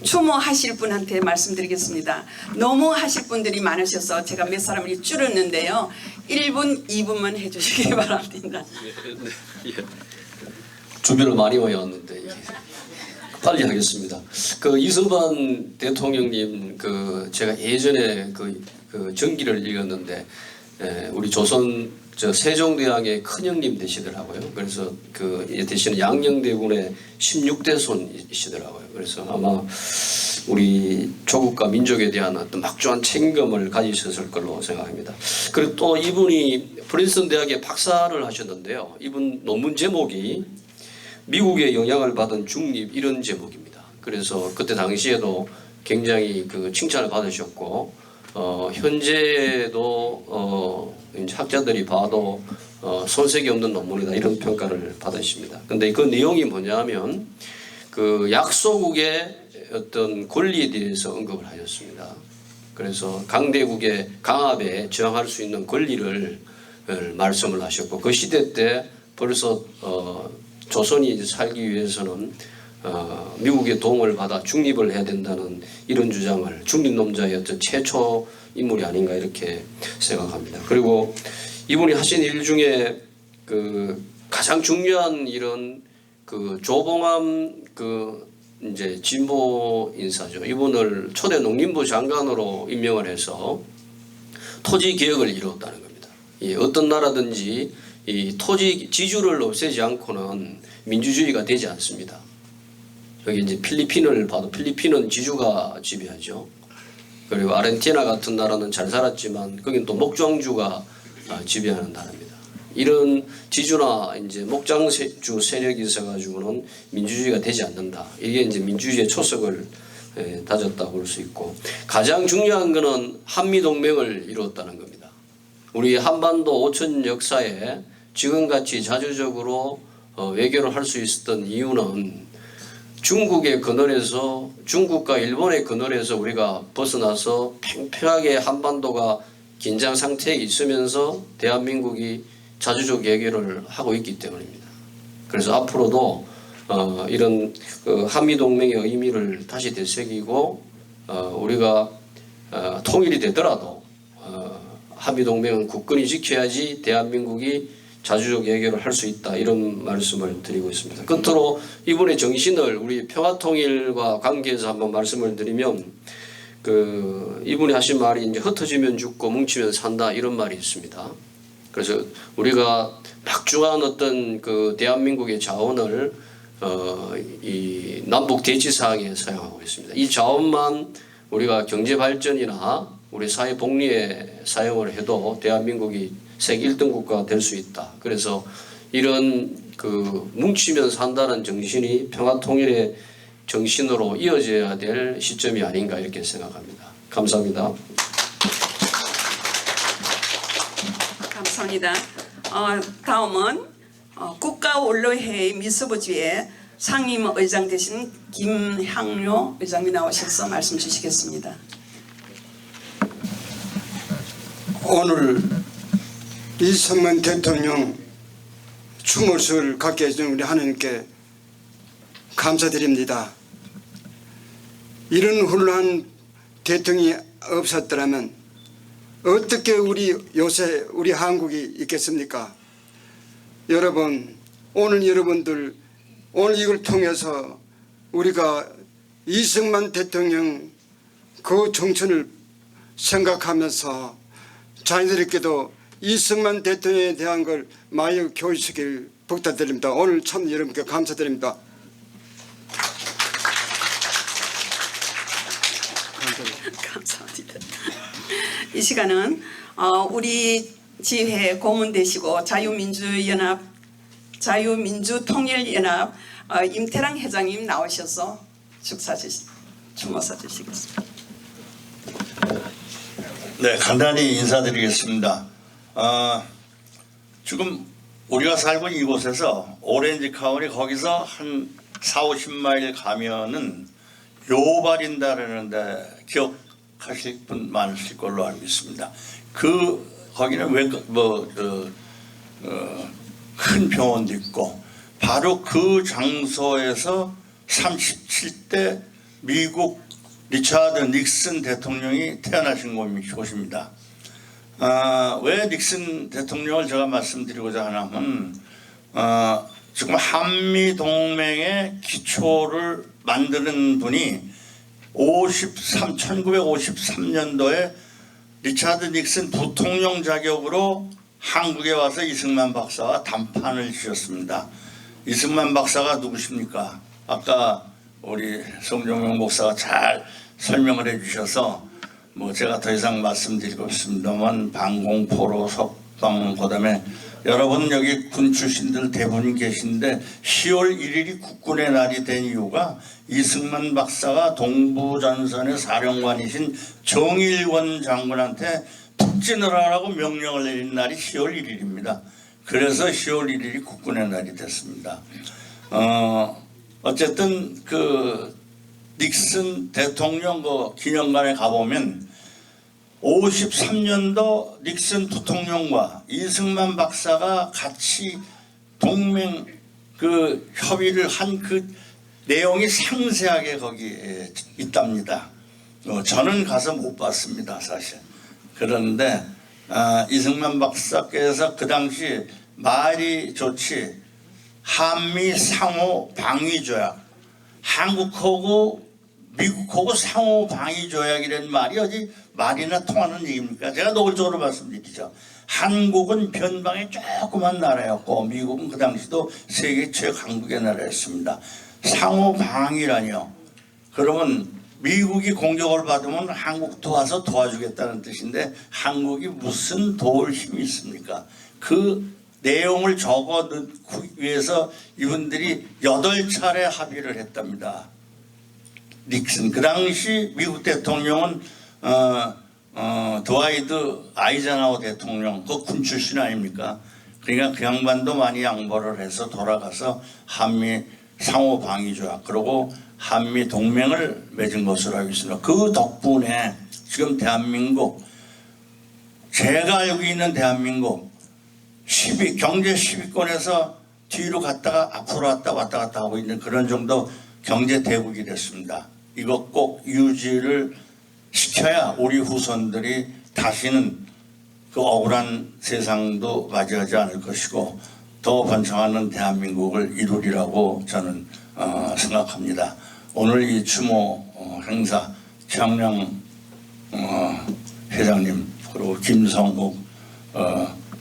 추모하실 분한테 말씀드리겠습니다. 너무 하실 분들이 많으셔서 제가 몇 사람을 줄였는데요. 1분, 2분만 해주시기 바랍니다. 준비를 많이 해왔는데 빨리 하겠습니다. 그 이승만 대통령님 제가 예전에 그 전기를 읽었는데 우리 조선 세종대왕의 큰형님 되시더라고요. 그래서 대신에 양녕대군의 16대 손이시더라고요. 그래서 아마 우리 조국과 민족에 대한 어떤 막중한 책임감을 가지셨을 걸로 생각합니다. 그리고 또 이분이 프린스턴 대학에 박사를 하셨는데요. 이분 논문 제목이 미국의 영향을 받은 중립 이런 제목입니다. 그래서 그때 당시에도 굉장히 칭찬을 받으셨고 현재도 이제 학자들이 봐도 손색이 없는 논문이다 이런 평가를 받으십니다. 근데 그 내용이 뭐냐면 약소국의 어떤 권리에 대해서 언급을 하셨습니다. 그래서 강대국의 강압에 저항할 수 있는 권리를 말씀을 하셨고 그 시대 때 벌써 조선이 살기 위해서는 미국의 도움을 받아 중립을 해야 된다는 이런 주장을 중립론자의 어떤 최초 인물이 아닌가 이렇게 생각합니다. 그리고 이분이 하신 일 중에 가장 중요한 일은 조봉암 이제 진보 인사죠. 이분을 초대 농림부 장관으로 임명을 해서 토지 개혁을 이루었다는 겁니다. 어떤 나라든지 이 토지 지주를 없애지 않고는 민주주의가 되지 않습니다. 여기 이제 필리핀을 봐도 필리핀은 지주가 지배하죠. 그리고 아르헨티나 같은 나라는 잘 살았지만 거긴 또 목장주가 지배하는 나라입니다. 이런 지주나 이제 목장주 세력이 있어가지고는 민주주의가 되지 않는다. 이게 이제 민주주의의 초석을 다졌다고 볼 수 있고 가장 중요한 것은 한미동맹을 이루었다는 겁니다. 우리 한반도 5천 역사에 지금같이 자주적으로 외교를 할 수 있었던 이유는 중국의 그늘에서 중국과 일본의 그늘에서 우리가 벗어나서 팽팽하게 한반도가 긴장 상태에 있으면서 대한민국이 자주적 외교를 하고 있기 때문입니다. 그래서 앞으로도 이런 한미동맹의 의미를 다시 되새기고 우리가 통일이 되더라도 한미동맹은 굳건히 지켜야지 대한민국이 자주적 외교를 할 수 있다 이런 말씀을 드리고 있습니다. 끝으로 이분의 정신을 우리 평화통일과 관계해서 한번 말씀을 드리면 이분이 하신 말이 이제 흩어지면 죽고 뭉치면 산다 이런 말이 있습니다. 그래서 우리가 막중한 어떤 대한민국의 자원을 이 남북 대치 사항에 사용하고 있습니다. 이 자원만 우리가 경제 발전이나 우리 사회 복리에 사용을 해도 대한민국이 세계 1등 국가가 될 수 있다. 그래서 이런 뭉치면 산다는 정신이 평화통일의 정신으로 이어져야 될 시점이 아닌가 이렇게 생각합니다. 감사합니다. 감사합니다. 다음은 국가원로회의 미수부지회 상임의장 되신 김향료 의장이 나오셔서 말씀 주시겠습니다. 오늘 이승만 대통령 추모식을 갖게 해준 우리 하나님께 감사드립니다. 이런 훌륭한 대통령이 없었더라면 어떻게 요새 우리 한국이 있겠습니까? 여러분, 오늘 여러분들 오늘 이걸 통해서 우리가 이승만 대통령 그 정신을 생각하면서 자연스럽게도 이승만 대통령에 대한 걸 많이 교육시키길 부탁드립니다. 오늘 참 여러분께 감사드립니다. 감사합니다. 이 시간은 우리 지회 고문 되시고 자유민주통일연합 임태랑 회장님 나오셔서 추모사 주시겠습니다. 네, 간단히 인사드리겠습니다. 지금 우리가 살고 있는 이곳에서 오렌지 카운티 거기서 한 40-50마일 가면은 요발인다라는 데 기억하실 분 많으실 걸로 알고 있습니다. 거기는 큰 병원도 있고 바로 그 장소에서 37대 미국 리차드 닉슨 대통령이 태어나신 곳입니다. 왜 닉슨 대통령을 제가 말씀드리고자 하냐면 지금 한미 동맹의 기초를 만드는 분이 1953년도에 리차드 닉슨 부통령 자격으로 한국에 와서 이승만 박사와 담판을 지었습니다. 이승만 박사가 누구십니까? 아까 우리 성종명 목사가 잘 설명을 해주셔서 제가 더 이상 말씀드리고 있습니다만 방공포로 석방 그다음에 여러분 여기 군 출신들 대부분 계신데 10월 1일이 국군의 날이 된 이유가 이승만 박사가 동부전선의 사령관이신 정일원 장군한테 북진을 하라고 명령을 내린 날이 10월 1일입니다. 그래서 10월 1일이 국군의 날이 됐습니다. 어쨌든 그 닉슨 대통령 그 기념관에 가보면 53년도 닉슨 부통령과 이승만 박사가 같이 동맹 그 협의를 한 그 내용이 상세하게 거기에 있답니다. 저는 가서 못 봤습니다, 사실. 그런데 이승만 박사께서 그 당시 말이 좋지 한미 상호 방위 조약, 한국하고 미국하고 상호 방위 조약이라는 말이 어디 말이나 통하는 얘기입니까? 제가 노골적으로 말씀드리죠. 한국은 변방의 조그만 나라였고 미국은 그 당시도 세계 최강국의 나라였습니다. 상호 방위라니요. 그러면 미국이 공격을 받으면 한국도 와서 도와주겠다는 뜻인데 한국이 무슨 도울 힘이 있습니까? 그 내용을 적어 넣기 위해서 이분들이 8차례 합의를 했답니다. 닉슨 그 당시 미국 대통령은 드와이드 아이젠하워 대통령 그 군 출신 아닙니까? 그러니까 그 양반도 많이 양보를 해서 돌아가서 한미 상호 방위 조약 그리고 한미 동맹을 맺은 것으로 알고 있습니다. 그 덕분에 지금 대한민국 제가 알고 있는 대한민국 경제 10위권에서 뒤로 갔다가 앞으로 왔다 갔다 하고 있는 그런 정도 경제 대국이 됐습니다. 이거 꼭 유지를 시켜야 우리 후손들이 다시는 그 억울한 세상도 맞이하지 않을 것이고 더 번창하는 대한민국을 이루리라고 저는 생각합니다. 오늘 이 추모 행사 최학량 회장님 그리고 김성욱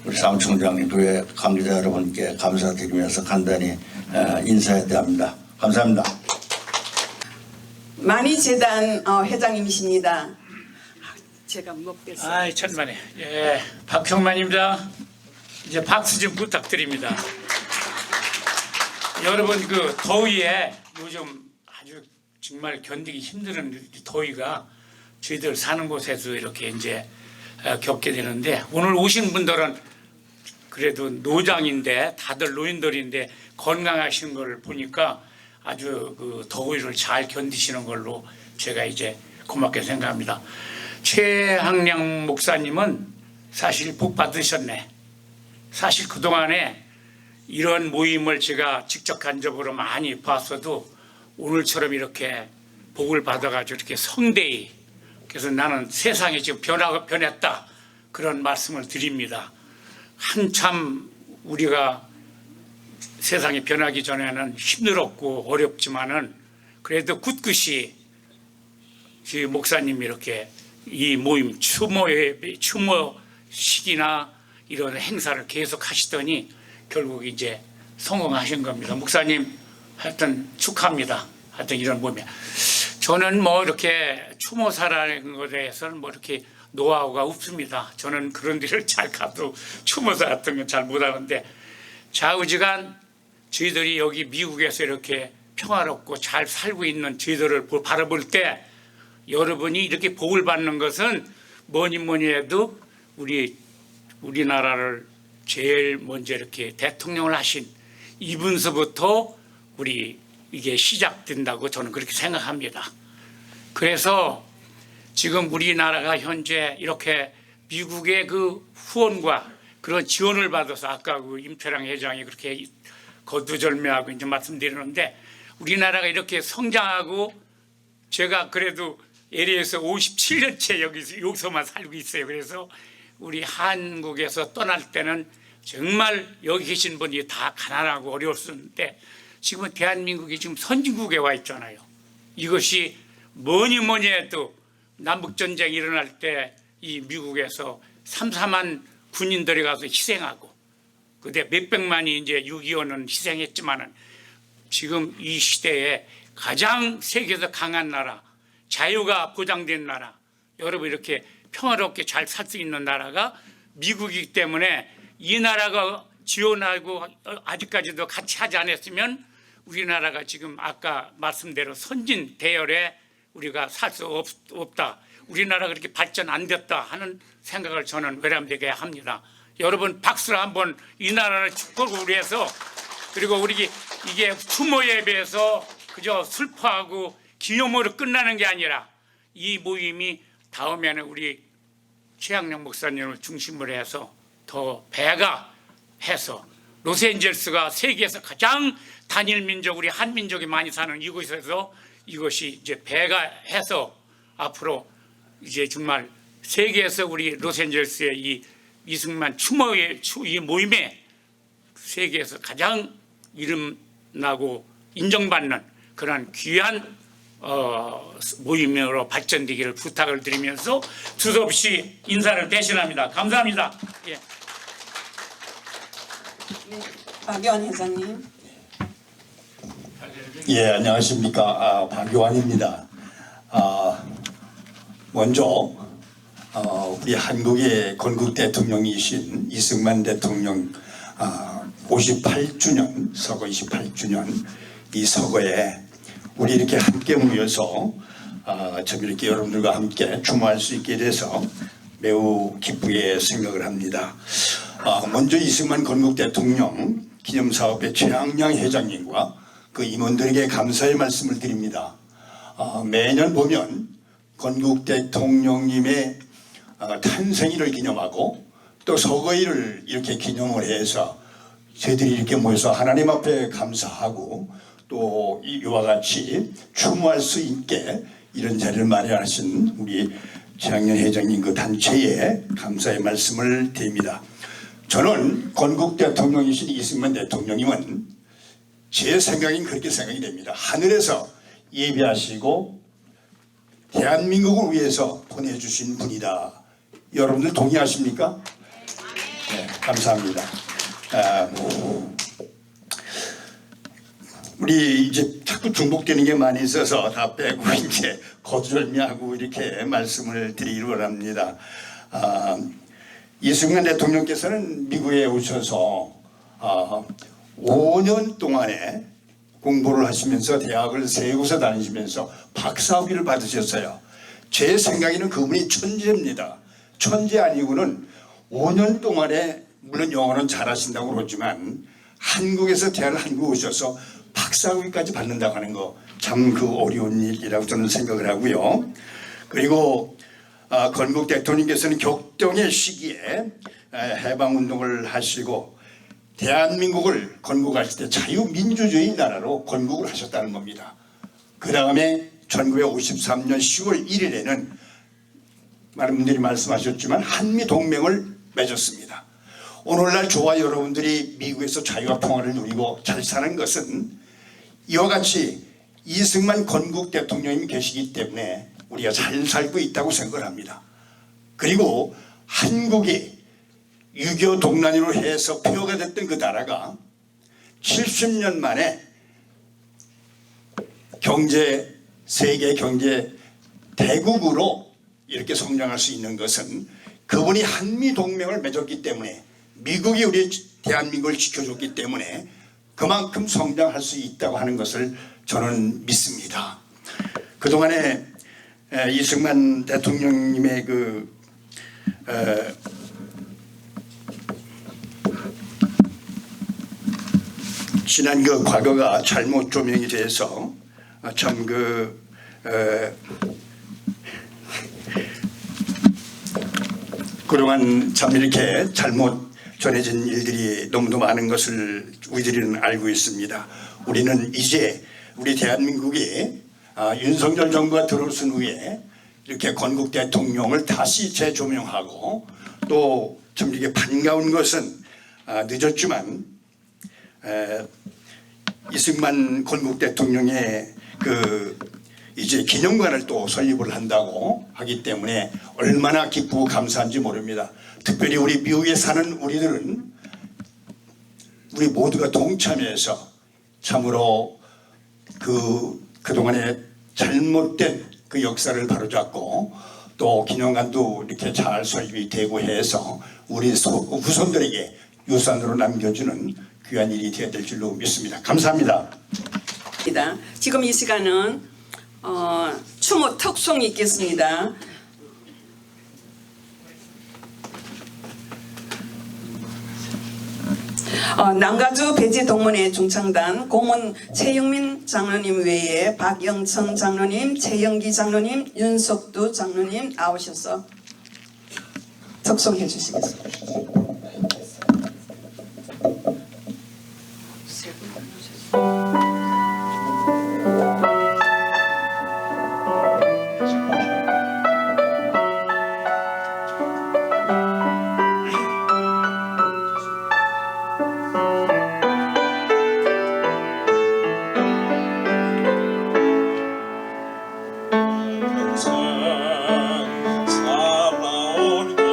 우리 사무총장님 교회 관계자 여러분께 감사드리면서 간단히 인사해야 합니다. 감사합니다. 만이재단 회장님이십니다. 제가 먹겠어요. 아이 천만에. 예, 박형만입니다. 이제 박수 좀 부탁드립니다. 여러분 그 더위에 요즘 아주 정말 견디기 힘든 더위가 저희들 사는 곳에서 이렇게 이제 겪게 되는데 오늘 오신 분들은 그래도 노장인데 다들 노인들인데 건강하신 걸 보니까 아주 그 더위를 잘 견디시는 걸로 제가 이제 고맙게 생각합니다. 최학량 목사님은 사실 복 받으셨네. 사실 그동안에 이런 모임을 제가 직접 간접으로 많이 봤어도 오늘처럼 이렇게 복을 받아가지고 이렇게 성대히 그래서 나는 세상이 지금 변했다 그런 말씀을 드립니다. 한참 우리가 세상이 변하기 전에는 힘들었고 어렵지만은 그래도 굳굳이 목사님이 이렇게 이 모임 추모식이나 이런 행사를 계속 하시더니 결국 이제 성공하신 겁니다. 목사님 하여튼 축하합니다. 하여튼 이런 모임에 저는 뭐 이렇게 추모사라는 것에 대해서는 뭐 이렇게 노하우가 없습니다. 저는 그런 데를 잘 가도 추모사 같은 건 잘 못하는데 좌우지간 저희들이 여기 미국에서 이렇게 평화롭고 잘 살고 있는 저희들을 바라볼 때 여러분이 이렇게 복을 받는 것은 뭐니 해도 우리나라를 제일 먼저 이렇게 대통령을 하신 이분서부터 이게 시작된다고 저는 그렇게 생각합니다. 그래서 지금 우리나라가 현재 이렇게 미국의 그 후원과 그런 지원을 받아서 아까 그 임태랑 회장이 그렇게 거두절미하고 이제 말씀드리는데 우리나라가 이렇게 성장하고 제가 그래도 LA에서 57년째 여기서만 살고 있어요. 그래서 우리 한국에서 떠날 때는 정말 여기 계신 분이 다 가난하고 어려웠었는데 지금은 대한민국이 지금 선진국에 와 있잖아요. 이것이 뭐니 해도 남북전쟁이 일어날 때 이 미국에서 3,4만 군인들이 가서 희생하고 그때 몇백만이 이제 6.25는 희생했지만은 지금 이 시대에 가장 세계에서 강한 나라, 자유가 보장된 나라, 여러분 이렇게 평화롭게 잘 살 수 있는 나라가 미국이기 때문에 이 나라가 지원하고 아직까지도 같이 하지 않았으면 우리나라가 지금 아까 말씀대로 선진 대열에 우리가 살 수 없다. 우리나라가 그렇게 발전 안 됐다 하는 생각을 저는 외람되게 합니다. 여러분 박수를 한번 이 나라를 축복을 위해서 그리고 우리 이게 추모 예배에서 그저 슬퍼하고 기념으로 끝나는 게 아니라 이 모임이 다음에는 우리 최양령 목사님을 중심으로 해서 더 배가 해서 로스앤젤레스가 세계에서 가장 단일 민족 우리 한민족이 많이 사는 이곳에서 이것이 이제 배가 해서 앞으로 이제 정말 세계에서 우리 로스앤젤레스의 이 이승만 추모의 이 모임에 세계에서 가장 이름나고 인정받는 그런 귀한 모임으로 발전되기를 부탁을 드리면서 두서없이 인사를 대신합니다. 감사합니다. 예. 박유한 회장님. 예, 안녕하십니까. 박유환입니다. 먼저 우리 한국의 건국 대통령이신 이승만 대통령 58주년 서거 28주년 이 서거에 우리 이렇게 함께 모여서 참 이렇게 여러분들과 함께 추모할 수 있게 돼서 매우 기쁘게 생각을 합니다. 먼저 이승만 건국 대통령 기념사업회 최양량 회장님과 그 임원들에게 감사의 말씀을 드립니다. 매년 보면 건국 대통령님의 탄생일을 기념하고 또 서거일을 이렇게 기념을 해서 저희들이 이렇게 모여서 하나님 앞에 감사하고 또 이와 같이 추모할 수 있게 이런 자리를 마련하신 우리 최양령 회장님 그 단체에 감사의 말씀을 드립니다. 저는 건국 대통령이신 이승만 대통령님은 제 생각엔 그렇게 생각이 됩니다. 하늘에서 예비하시고 대한민국을 위해서 보내주신 분이다. 여러분들 동의하십니까? 네, 감사합니다. 우리 이제 자꾸 중복되는 게 많이 있어서 다 빼고 이제 거두절미하고 이렇게 말씀을 드리기로 합니다. 이승만 대통령께서는 미국에 오셔서 5년 동안에 공부를 하시면서 대학을 세 곳에 다니시면서 박사학위를 받으셨어요. 제 생각에는 그분이 천재입니다. 천재 아니고는 5년 동안에 물론 영어는 잘하신다고 그러지만 한국에서 대학을 한국 오셔서 박사학위까지 받는다고 하는 거 참 그 어려운 일이라고 저는 생각을 하고요. 그리고 건국 대통령께서는 격동의 시기에 해방운동을 하시고 대한민국을 건국하실 때 자유민주주의 나라로 건국을 하셨다는 겁니다. 그 다음에 1953년 10월 1일에는 많은 분들이 말씀하셨지만 한미동맹을 맺었습니다. 오늘날 저와 여러분들이 미국에서 자유와 평화를 누리고 잘 사는 것은 이와 같이 이승만 건국 대통령님이 계시기 때문에 우리가 잘 살고 있다고 생각을 합니다. 그리고 한국이 6.25 동란으로 해서 폐허가 됐던 그 나라가 70년 만에 세계 경제 대국으로 이렇게 성장할 수 있는 것은 그분이 한미동맹을 맺었기 때문에 미국이 우리 대한민국을 지켜줬기 때문에 그만큼 성장할 수 있다고 하는 것을 저는 믿습니다. 그동안에 이승만 대통령님의 지난 그 과거가 잘못 조명이 돼서 참 그동안 참 이렇게 잘못 전해진 일들이 너무도 많은 것을 우리들은 알고 있습니다. 우리는 이제 우리 대한민국이 윤석열 정부가 들어선 후에 이렇게 건국 대통령을 다시 재조명하고 또 참 이게 반가운 것은 늦었지만 이승만 건국 대통령의 그 이제 기념관을 또 설립을 한다고 하기 때문에 얼마나 기쁘고 감사한지 모릅니다. 특별히 우리 미국에 사는 우리들은 우리 모두가 동참해서 참으로 그동안의 잘못된 그 역사를 바로잡고 또 기념관도 이렇게 잘 설립이 되고 해서 우리 후손들에게 유산으로 남겨주는 귀한 일이 되어야 될 줄로 믿습니다. 감사합니다. 지금 이 시간은 추모 특송이 있겠습니다. 남가주 배지동문회 중창단 고문 최영민 장로님 외에 박영천 장로님, 최영기 장로님, 윤석두 장로님 나오셔서 특송해 주시겠습니다. 살아온 그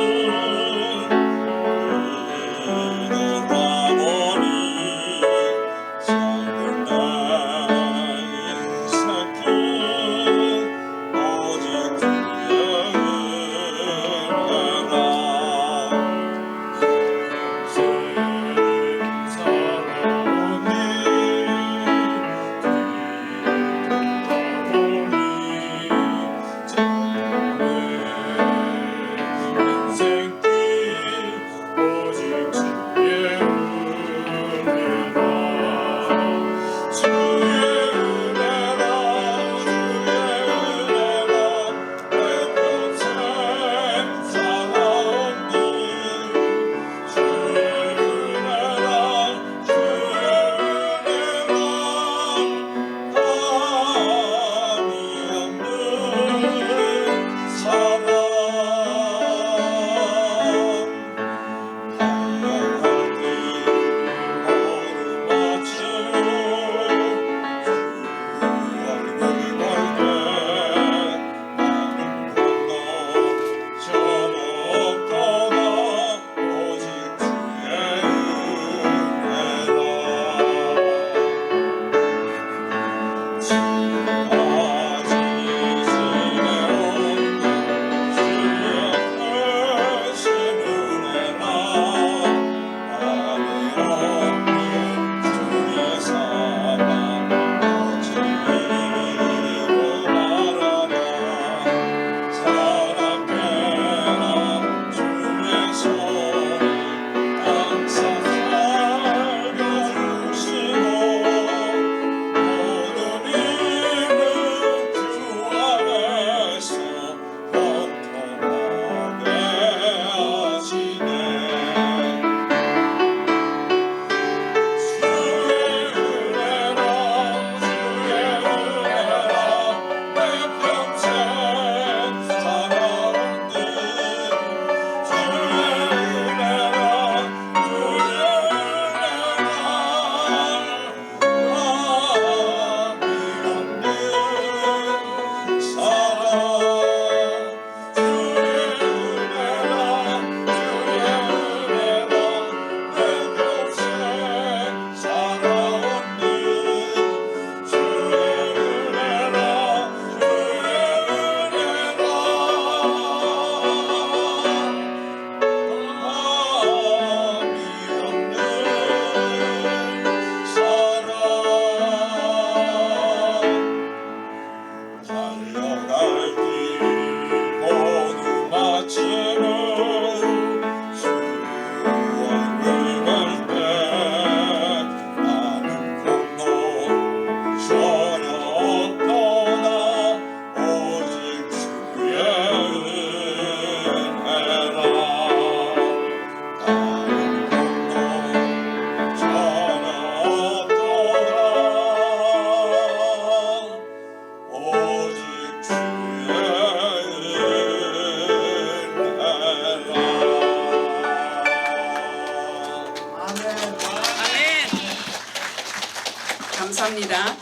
감사합니다.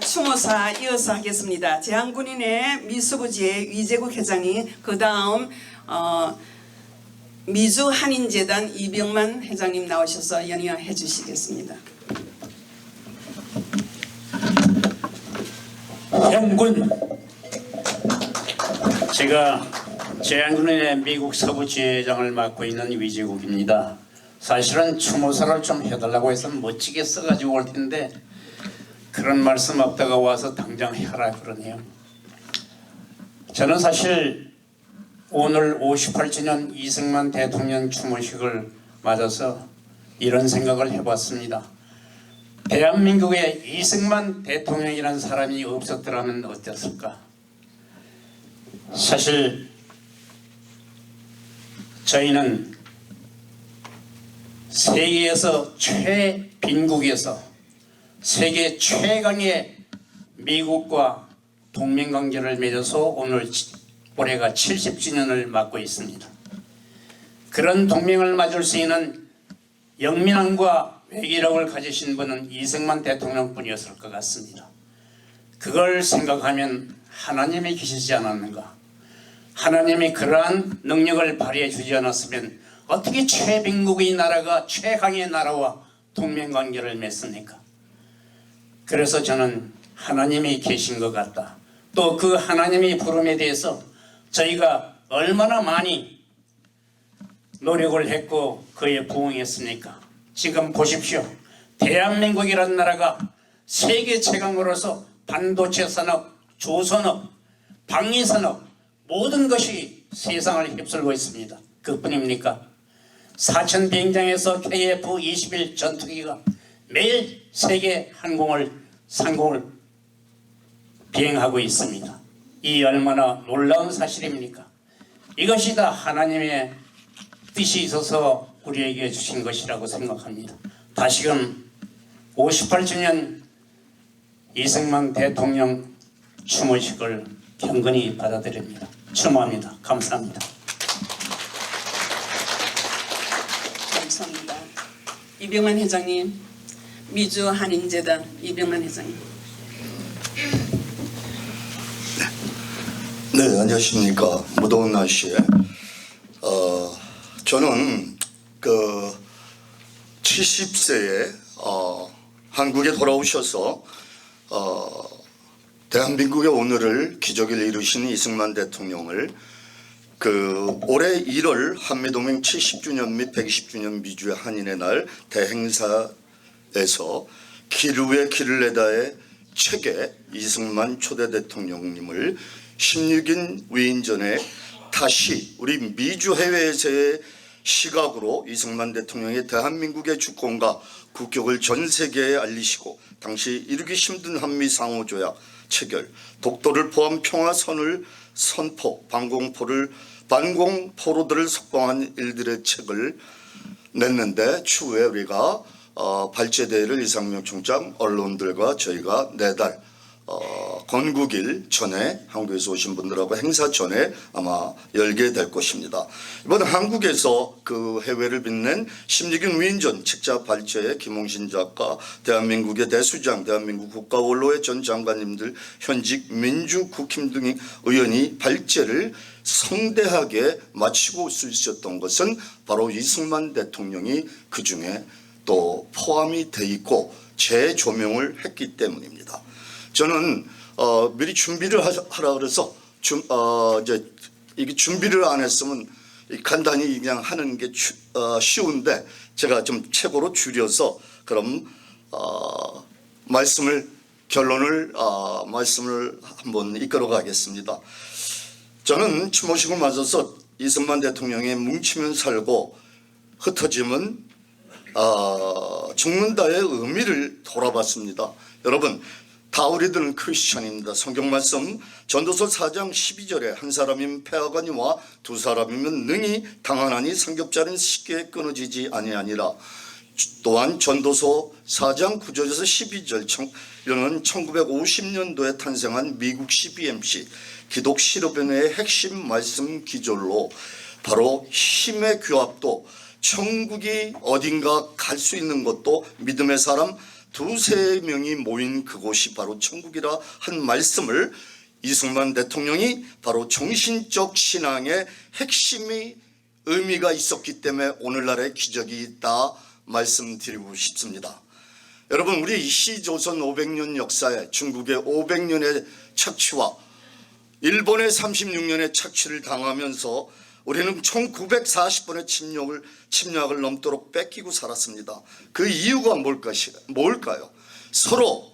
추모사 이어서 하겠습니다. 제한군인의 미수부지회 위재국 회장이 그 다음 미주 한인재단 이병만 회장님 나오셔서 연이어 주시겠습니다. 현군, 제가 제한군인의 미국 서부지회장을 맡고 있는 위재국입니다. 사실은 추모사를 좀 해달라고 해서 멋지게 써가지고 올 텐데 그런 말씀 없다가 와서 당장 해라 그러네요. 저는 사실 오늘 58주년 이승만 대통령 추모식을 맞아서 이런 생각을 해봤습니다. 대한민국에 이승만 대통령이라는 사람이 없었더라면 어땠을까? 사실 저희는 세계에서 최빈국에서 세계 최강의 미국과 동맹관계를 맺어서 올해가 70주년을 맞고 있습니다. 그런 동맹을 맺을 수 있는 영민함과 외교력을 가지신 분은 이승만 대통령뿐이었을 것 같습니다. 그걸 생각하면 하나님이 계시지 않았는가? 하나님이 그러한 능력을 발휘해 주지 않았으면 어떻게 최빈국의 나라가 최강의 나라와 동맹관계를 맺습니까? 그래서 저는 하나님이 계신 것 같다. 또 그 하나님의 부름에 대해서 저희가 얼마나 많이 노력을 했고 그에 부응했습니까? 지금 보십시오. 대한민국이라는 나라가 세계 최강으로서 반도체 산업, 조선업, 방위산업 모든 것이 세상을 휩쓸고 있습니다. 그뿐입니까? 사천 비행장에서 KF-21 전투기가 매일 세계 상공을 비행하고 있습니다. 이 얼마나 놀라운 사실입니까? 이것이 다 하나님의 뜻이 있어서 우리에게 주신 것이라고 생각합니다. 다시금 58주년 이승만 대통령 추모식을 경건히 받아들입니다. 추모합니다. 감사합니다. 감사합니다. 이병만 회장님, 미주 한인재단 이병만 회장님. 네, 안녕하십니까. 무더운 날씨에 저는 그 70세에 한국에 돌아오셔서 대한민국의 오늘을 기적을 이루신 이승만 대통령을 그 올해 1월 한미동맹 70주년 및 120주년 미주의 한인의 날 대행사에서 기루에 길을 내다의 책에 이승만 초대 대통령님을 16인 위인전에 다시 우리 미주 해외에서의 시각으로 이승만 대통령의 대한민국의 주권과 국격을 전 세계에 알리시고 당시 이루기 힘든 한미 상호조약 체결, 독도를 포함 평화선을 선포, 반공포로들을 석방한 일들의 책을 냈는데 추후에 우리가 발제대회를 이상명 총장 언론들과 저희가 내달 건국일 전에 한국에서 오신 분들하고 행사 전에 아마 열게 될 것입니다. 이번 한국에서 그 해외를 빛낸 16인 위인전 책자 발제에 김홍신 작가, 대한민국의 대수장, 대한민국 국가원로의 전 장관님들, 현직 민주 국힘 등의 의원이 발제를 성대하게 마치고 수 있었던 것은 바로 이승만 대통령이 그중에 또 포함이 돼 있고 재조명을 했기 때문입니다. 저는 미리 준비를 하라 그래서 이제 이게 준비를 안 했으면 간단히 그냥 하는 게 쉬운데 제가 좀 최고로 줄여서 그럼 말씀을 한번 이끌어 가겠습니다. 저는 추모식을 맞아서 이승만 대통령의 뭉치면 살고 흩어지면 죽는다의 의미를 돌아봤습니다. 여러분, 다 우리들은 크리스찬입니다. 성경 말씀 전도서 4장 12절에 한 사람이면 패하거니와 두 사람이면 능히 당하나니 삼겹살은 쉽게 끊어지지 아니하니라. 또한 전도서 4장 9절에서 12절 이는 1950년도에 탄생한 미국 CBMC 기독 실업연회의 핵심 말씀 기절로 바로 힘의 규합도 천국이 어딘가 갈 수 있는 것도 믿음의 사람 두세 명이 모인 그곳이 바로 천국이라 한 말씀을 이승만 대통령이 바로 정신적 신앙의 핵심이 의미가 있었기 때문에 오늘날의 기적이 있다 말씀드리고 싶습니다. 여러분, 우리 시조선 500년 역사에 중국의 500년의 착취와 일본의 36년의 착취를 당하면서 우리는 1940번의 침략을 넘도록 뺏기고 살았습니다. 그 이유가 뭘까요? 서로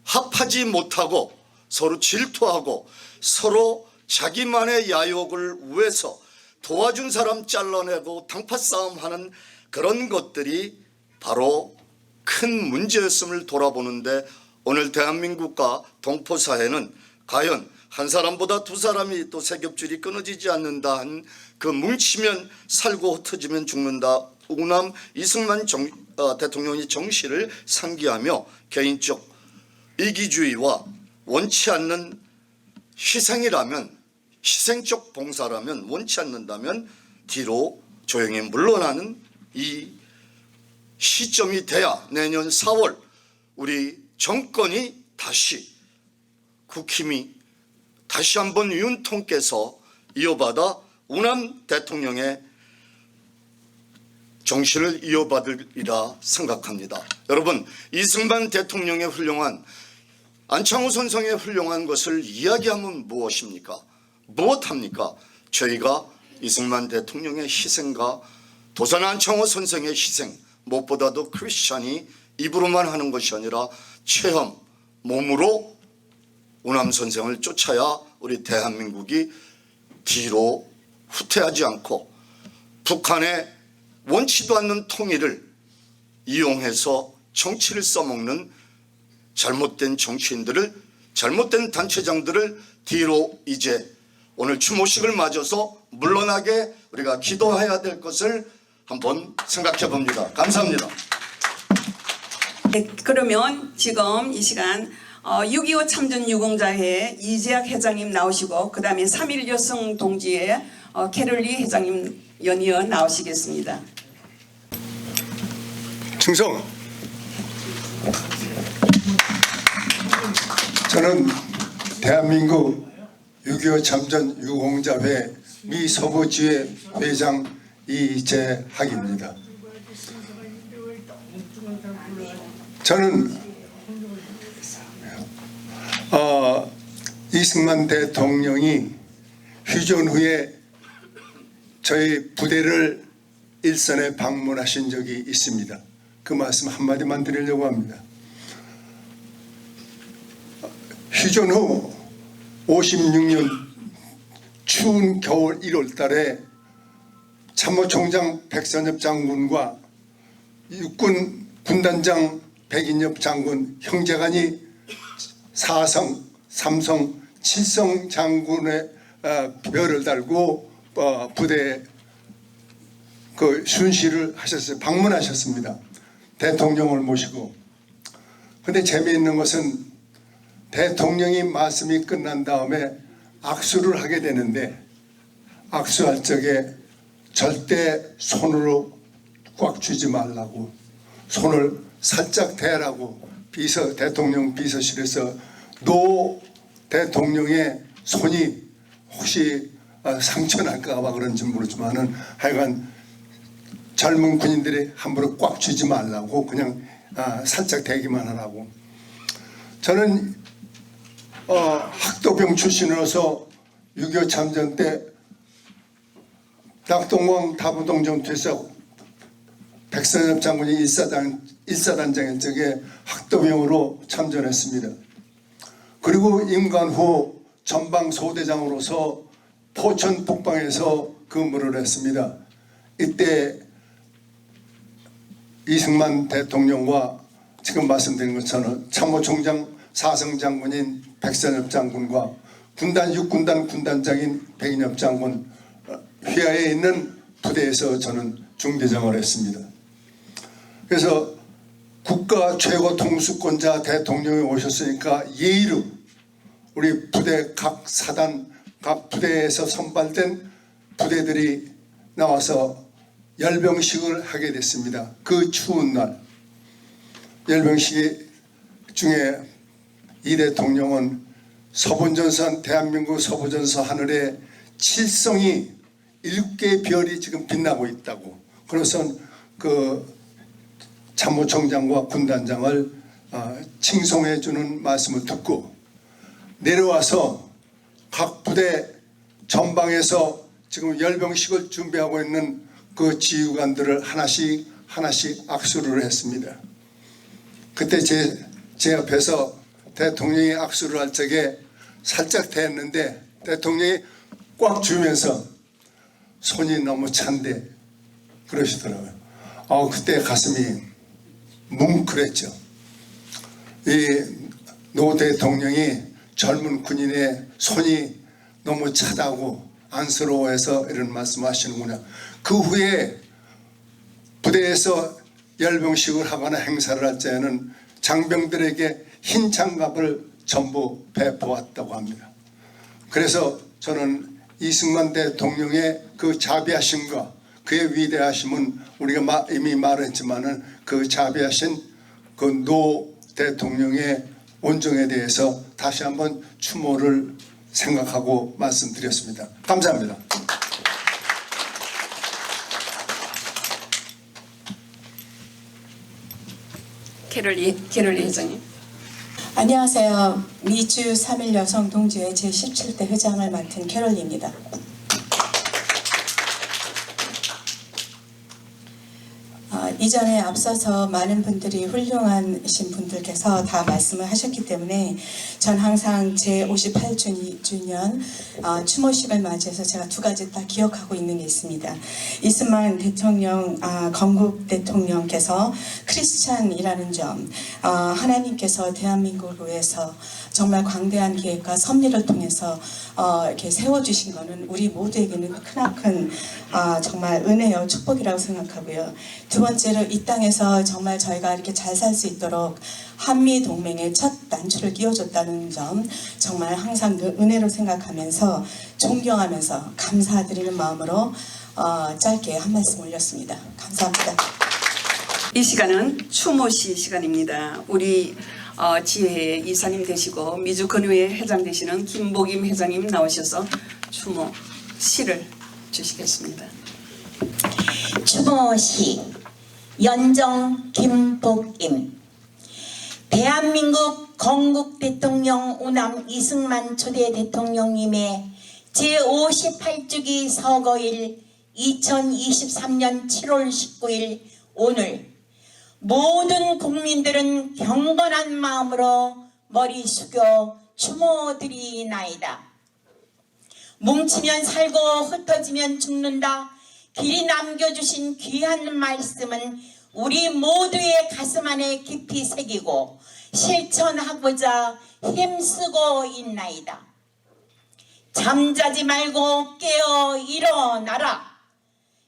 합하지 못하고 서로 질투하고 서로 자기만의 야욕을 위해서 도와준 사람 잘라내고 당파 싸움하는 그런 것들이 바로 큰 문제였음을 돌아보는데, 오늘 대한민국과 동포사회는 과연 한 사람보다 두 사람이 또 세겹줄이 끊어지지 않는다 한 그 뭉치면 살고 흩어지면 죽는다 우남 이승만 대통령의 정신을 상기하며 개인적 이기주의와 원치 않는 희생이라면, 희생적 봉사라면, 원치 않는다면 뒤로 조용히 물러나는 이 시점이 돼야 내년 4월 우리 정권이 다시, 국힘이 다시 한번 윤통께서 이어받아 우남 대통령의 정신을 이어받으리라 생각합니다. 여러분, 이승만 대통령의 훌륭한, 안창호 선생의 훌륭한 것을 이야기하면 무엇입니까? 무엇합니까? 저희가 이승만 대통령의 희생과 도산 안창호 선생의 희생, 무엇보다도 크리스찬이 입으로만 하는 것이 아니라 체험, 몸으로 우남 선생을 쫓아야 우리 대한민국이 뒤로 후퇴하지 않고 북한의 원치도 않는 통일을 이용해서 정치를 써먹는 잘못된 정치인들을, 잘못된 단체장들을 뒤로 이제 오늘 추모식을 맞아서 물러나게 우리가 기도해야 될 것을 한번 생각해 봅니다. 감사합니다. 네, 그러면 지금 이 시간 6.25 참전 유공자회 이재학 회장님 나오시고, 그 다음에 3.1 여성 동지회 캐롤리 회장님 연이어 나오시겠습니다. 충성. 저는 대한민국 6.25 참전 유공자회 미 서부지회 회장 이재학입니다. 저는 이승만 대통령이 휴전 후에 저희 부대를 일선에 방문하신 적이 있습니다. 그 말씀 한마디만 드리려고 합니다. 휴전 후 56년 추운 겨울 1월 달에 참모총장 백선엽 장군과 육군 군단장 백인엽 장군 형제간이 4성, 3성, 7성 장군의 별을 달고 부대에 그 순시를 하셨어요. 방문하셨습니다. 대통령을 모시고. 근데 재미있는 것은 대통령이 말씀이 끝난 다음에 악수를 하게 되는데, 악수할 적에 절대 손으로 꽉 쥐지 말라고, 손을 살짝 대라고 대통령 비서실에서 노 대통령의 손이 혹시 상처날까 봐 그런지 모르지만은 하여간 젊은 군인들이 함부로 꽉 쥐지 말라고 그냥 살짝 대기만 하라고. 저는 학도병 출신으로서 6.25 참전 때 낙동강 다부동 전투에서 백선엽 장군이 일사단장인 적에 학도병으로 참전했습니다. 그리고 임관 후 전방소대장으로서 포천 북방에서 근무를 했습니다. 이때 이승만 대통령과 지금 말씀드린 것처럼 참모총장 4성 장군인 백선엽 장군과 군단 6군단 군단장인 백인엽 장군, 휘하에 있는 부대에서 저는 중대장을 했습니다. 그래서 국가 최고 통수권자 대통령이 오셨으니까 예의로 우리 부대 각 사단, 각 부대에서 선발된 부대들이 나와서 열병식을 하게 됐습니다. 그 추운 날. 열병식 중에 이 대통령은 서본전선 대한민국 서본전선 하늘에 칠성이 7개의 별이 지금 빛나고 있다고. 그래서 그 참모총장과 군단장을 칭송해 주는 말씀을 듣고 내려와서 각 부대 전방에서 지금 열병식을 준비하고 있는 그 지휘관들을 하나씩 악수를 했습니다. 그때 제 옆에서 대통령이 악수를 할 적에 살짝 대했는데 대통령이 꽉 쥐면서 손이 너무 찬데 그러시더라고요. 그때 가슴이 뭉클했죠. 이 노 대통령이 젊은 군인의 손이 너무 차다고 안쓰러워해서 이런 말씀하시는구나. 그 후에 부대에서 열병식을 하거나 행사를 할 때에는 장병들에게 흰 장갑을 전부 배포했다고 합니다. 그래서 저는 이승만 대통령의 그 자비하심과 그의 위대하심은 우리가 이미 말했지만은 그 자비하신 그 노 대통령의 온정에 대해서 다시 한번 추모를 생각하고 말씀드렸습니다. 감사합니다. 캐롤리 회장님. 안녕하세요. 미주 3.1 여성동지회 제17대 회장을 맡은 캐롤리입니다. 이전에 앞서서 많은 분들이 훌륭하신 분들께서 다 말씀을 하셨기 때문에 전 항상 제58주년 추모식을 맞이해서 제가 두 가지 딱 기억하고 있는 게 있습니다. 이승만 대통령, 건국 대통령께서 크리스찬이라는 점, 하나님께서 대한민국을 위해서 정말 광대한 계획과 섭리를 통해서 이렇게 세워주신 것은 우리 모두에게는 크나큰 정말 은혜요 축복이라고 생각하고요. 두 번째로 이 땅에서 정말 저희가 이렇게 잘 살 수 있도록 한미동맹의 첫 단추를 끼워줬다는 점 정말 항상 은혜로 생각하면서 존경하면서 감사드리는 마음으로 짧게 한 말씀 올렸습니다. 감사합니다. 이 시간은 추모시 시간입니다. 우리 지회의 이사님 되시고 미주건의회 회장 되시는 김복임 회장님 나오셔서 추모 시를 주시겠습니다. 추모시 연정 김복임. 대한민국 건국 대통령 우남 이승만 초대 대통령님의 제58주기 서거일 2023년 7월 19일 오늘 모든 국민들은 경건한 마음으로 머리 숙여 추모드리나이다. 뭉치면 살고 흩어지면 죽는다. 길이 남겨주신 귀한 말씀은 우리 모두의 가슴 안에 깊이 새기고 실천하고자 힘쓰고 있나이다. 잠자지 말고 깨어 일어나라.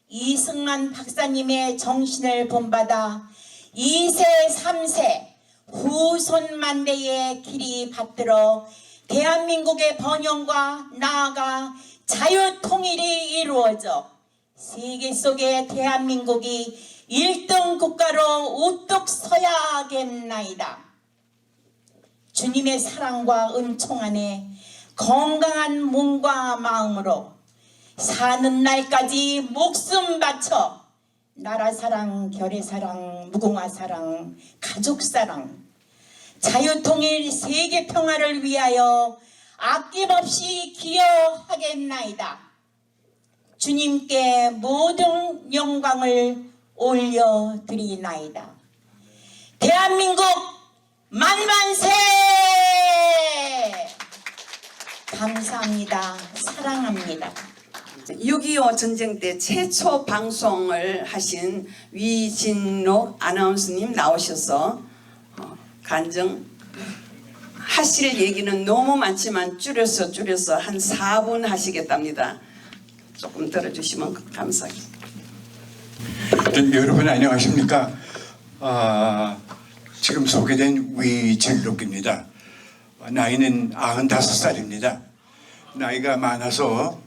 이승만 박사님의 정신을 본받아 2세 3세 후손만대의 길이 받들어 대한민국의 번영과 나아가 자유통일이 이루어져 세계 속에 대한민국이 1등 국가로 우뚝 서야겠나이다. 주님의 사랑과 은총 안에 건강한 몸과 마음으로 사는 날까지 목숨 바쳐 나라 사랑, 결의 사랑, 무궁화 사랑, 가족 사랑, 자유통일 세계 평화를 위하여 아낌없이 기여하겠나이다. 주님께 모든 영광을 올려드리나이다. 대한민국 만만세! 감사합니다. 사랑합니다. 6.25 전쟁 때 최초 방송을 하신 위진록 아나운서님 나오셔서 간증 하실 얘기는 너무 많지만 줄여서 한 4분 하시겠답니다. 조금 들어주시면 감사하겠습니다. 여러분 안녕하십니까? 지금 소개된 위진록입니다. 나이는 95살입니다. 나이가 많아서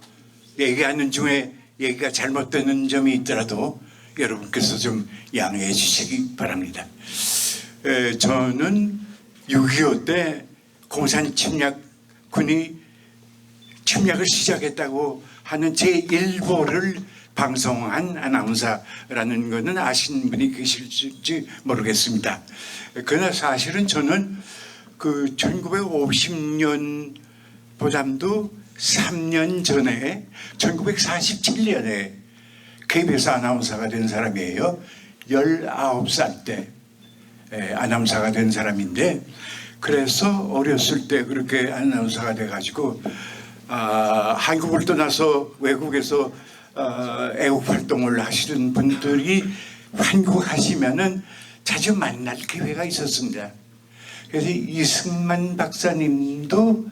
얘기하는 중에 얘기가 잘못되는 점이 있더라도 여러분께서 좀 양해해 주시기 바랍니다. 저는 6.25 때 공산 침략군이 침략을 시작했다고 하는 제1보를 방송한 아나운서라는 것은 아시는 분이 계실지 모르겠습니다. 그러나 사실은 저는 그 1950년보다도 3년 전에 1947년에 KBS 아나운서가 된 사람이에요. 19살 때 아나운서가 된 사람인데, 그래서 어렸을 때 그렇게 아나운서가 돼가지고 한국을 떠나서 외국에서 애국 활동을 하시는 분들이 한국하시면은 자주 만날 기회가 있었습니다. 그래서 이승만 박사님도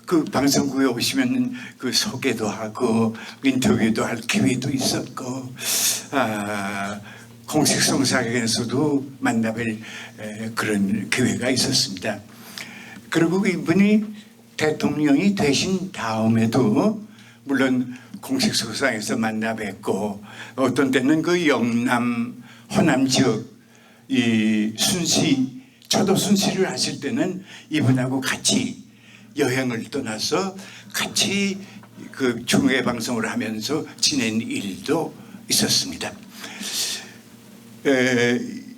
그 방송국에 오시면 그 소개도 하고 인터뷰도 할 기회도 있었고, 공식성사에서도 만나뵐 그런 기회가 있었습니다. 그리고 이분이 대통령이 되신 다음에도 물론 공식석상에서 만나 뵙고, 어떤 때는 그 영남 호남 지역 이 순시 저도 순시를 하실 때는 이분하고 같이 여행을 떠나서 같이 그 중계 방송을 하면서 지낸 일도 있었습니다.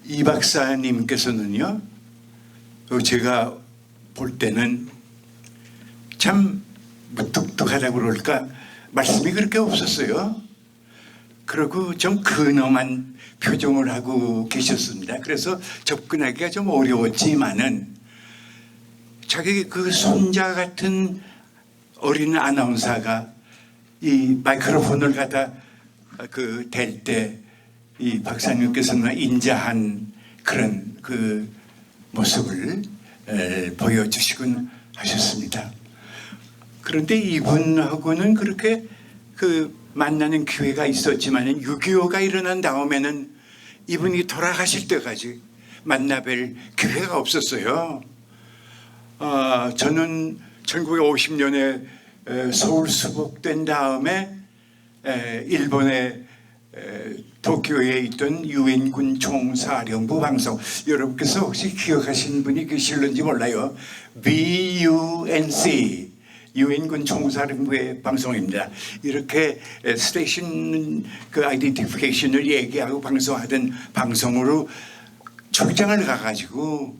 이 박사님께서는요, 제가 볼 때는 참 무뚝뚝하다고 그럴까, 말씀이 그렇게 없었어요. 그리고 좀 근엄한 표정을 하고 계셨습니다. 그래서 접근하기가 좀 어려웠지만은 자기 그 손자 같은 어린 아나운서가 이 마이크로폰을 갖다 그 댈 때 이 박사님께서는 인자한 그런 그 모습을 보여주시곤 하셨습니다. 그런데 이분하고는 그렇게 그 만나는 기회가 있었지만 6.25가 일어난 다음에는 이분이 돌아가실 때까지 만나뵐 기회가 없었어요. 저는 1950년에 서울 수복된 다음에 일본의 도쿄에 있던 유엔군 총사령부 방송, 여러분께서 혹시 기억하시는 분이 계실는지 몰라요. BUNC, 유엔군 총사령부의 방송입니다. 이렇게 스테이션 그 아이덴티피케이션을 얘기하고 방송하던 방송으로 출장을 가가지고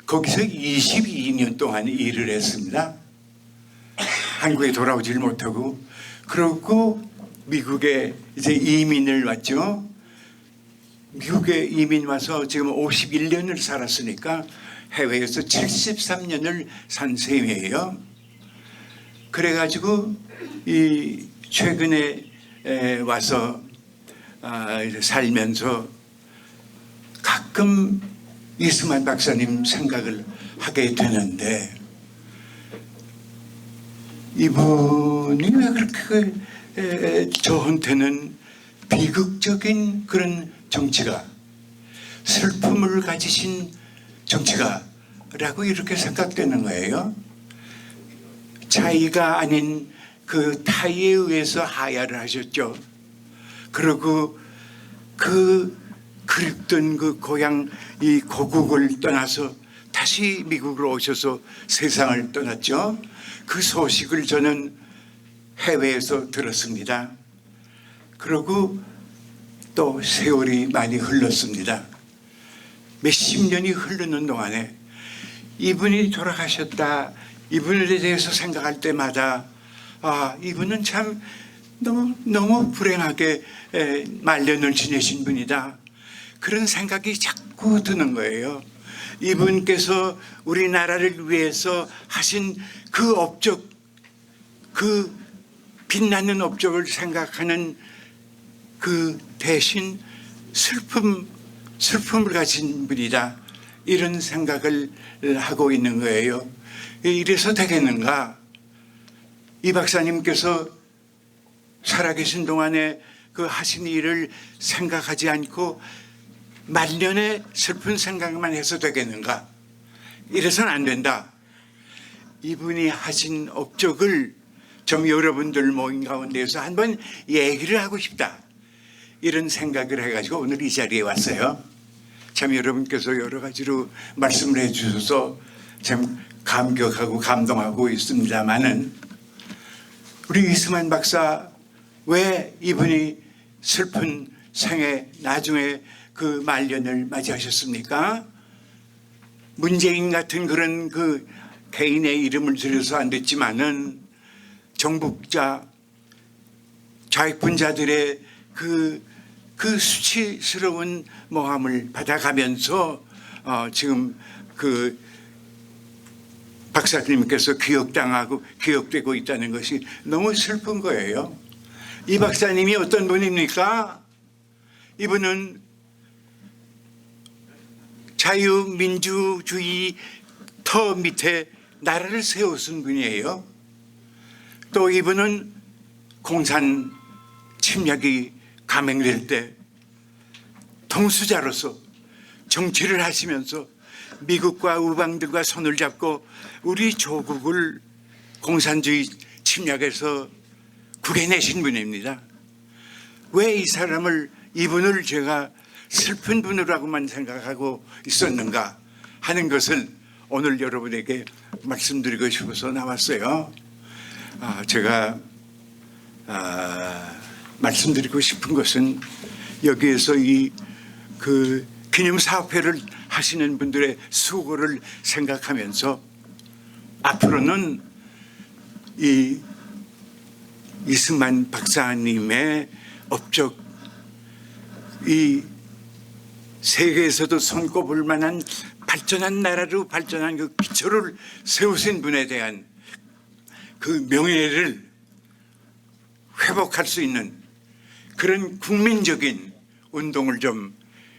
거기서 22년 동안 일을 했습니다. 한국에 돌아오질 못하고, 그러고 미국에 이제 이민을 왔죠. 미국에 이민 와서 지금 51년을 살았으니까 해외에서 73년을 산 셈이에요. 그래가지고 이 최근에 와서 살면서 가끔 이승만 박사님 생각을 하게 되는데, 이분이 왜 그렇게 저한테는 비극적인 그런 정치가, 슬픔을 가지신 정치가라고 이렇게 생각되는 거예요. 자의가 아닌 그 타의에 의해서 하야를 하셨죠. 그리고 그 그립던 그 고향 이 고국을 떠나서 다시 미국으로 오셔서 세상을 떠났죠. 그 소식을 저는 해외에서 들었습니다. 그리고 또 세월이 많이 흘렀습니다. 몇십 년이 흐르는 동안에 이분이 돌아가셨다, 이분에 대해서 생각할 때마다 이분은 참 너무 불행하게 말년을 지내신 분이다, 그런 생각이 자꾸 드는 거예요. 이분께서 우리나라를 위해서 하신 그 업적, 그 빛나는 업적을 생각하는 그 대신 슬픔을 가진 분이다, 이런 생각을 하고 있는 거예요. 이래서 되겠는가? 이 박사님께서 살아계신 동안에 그 하신 일을 생각하지 않고 말년에 슬픈 생각만 해서 되겠는가? 이래서는 안 된다. 이분이 하신 업적을 좀 여러분들 모임 가운데서 한번 얘기를 하고 싶다, 이런 생각을 해가지고 오늘 이 자리에 왔어요. 참 여러분께서 여러 가지로 말씀을 해주셔서 참 감격하고 감동하고 있습니다마는 우리 이승만 박사 왜 이분이 슬픈 생애 나중에 그 말년을 맞이하셨습니까? 문재인 같은 그런 그 개인의 이름을 들여서 안 됐지만은 정복자 좌익분자들의 그 수치스러운 모함을 받아가면서 지금 그 박사님께서 기억되고 있다는 것이 너무 슬픈 거예요. 이 박사님이 어떤 분입니까? 이분은 자유민주주의 터 밑에 나라를 세우신 분이에요. 또 이분은 공산 침략이 감행될 때 통수자로서 정치를 하시면서 미국과 우방들과 손을 잡고 우리 조국을 공산주의 침략에서 구해내신 분입니다. 왜 이분을 제가 슬픈 분이라고만 생각하고 있었는가 하는 것을 오늘 여러분에게 말씀드리고 싶어서 나왔어요. 제가 말씀드리고 싶은 것은 여기에서 그 기념사업회를 하시는 분들의 수고를 생각하면서 앞으로는 이 이승만 박사님의 업적, 이 세계에서도 손꼽을 만한 발전한 나라로 발전한 그 기초를 세우신 분에 대한 그 명예를 회복할 수 있는 그런 국민적인 운동을 좀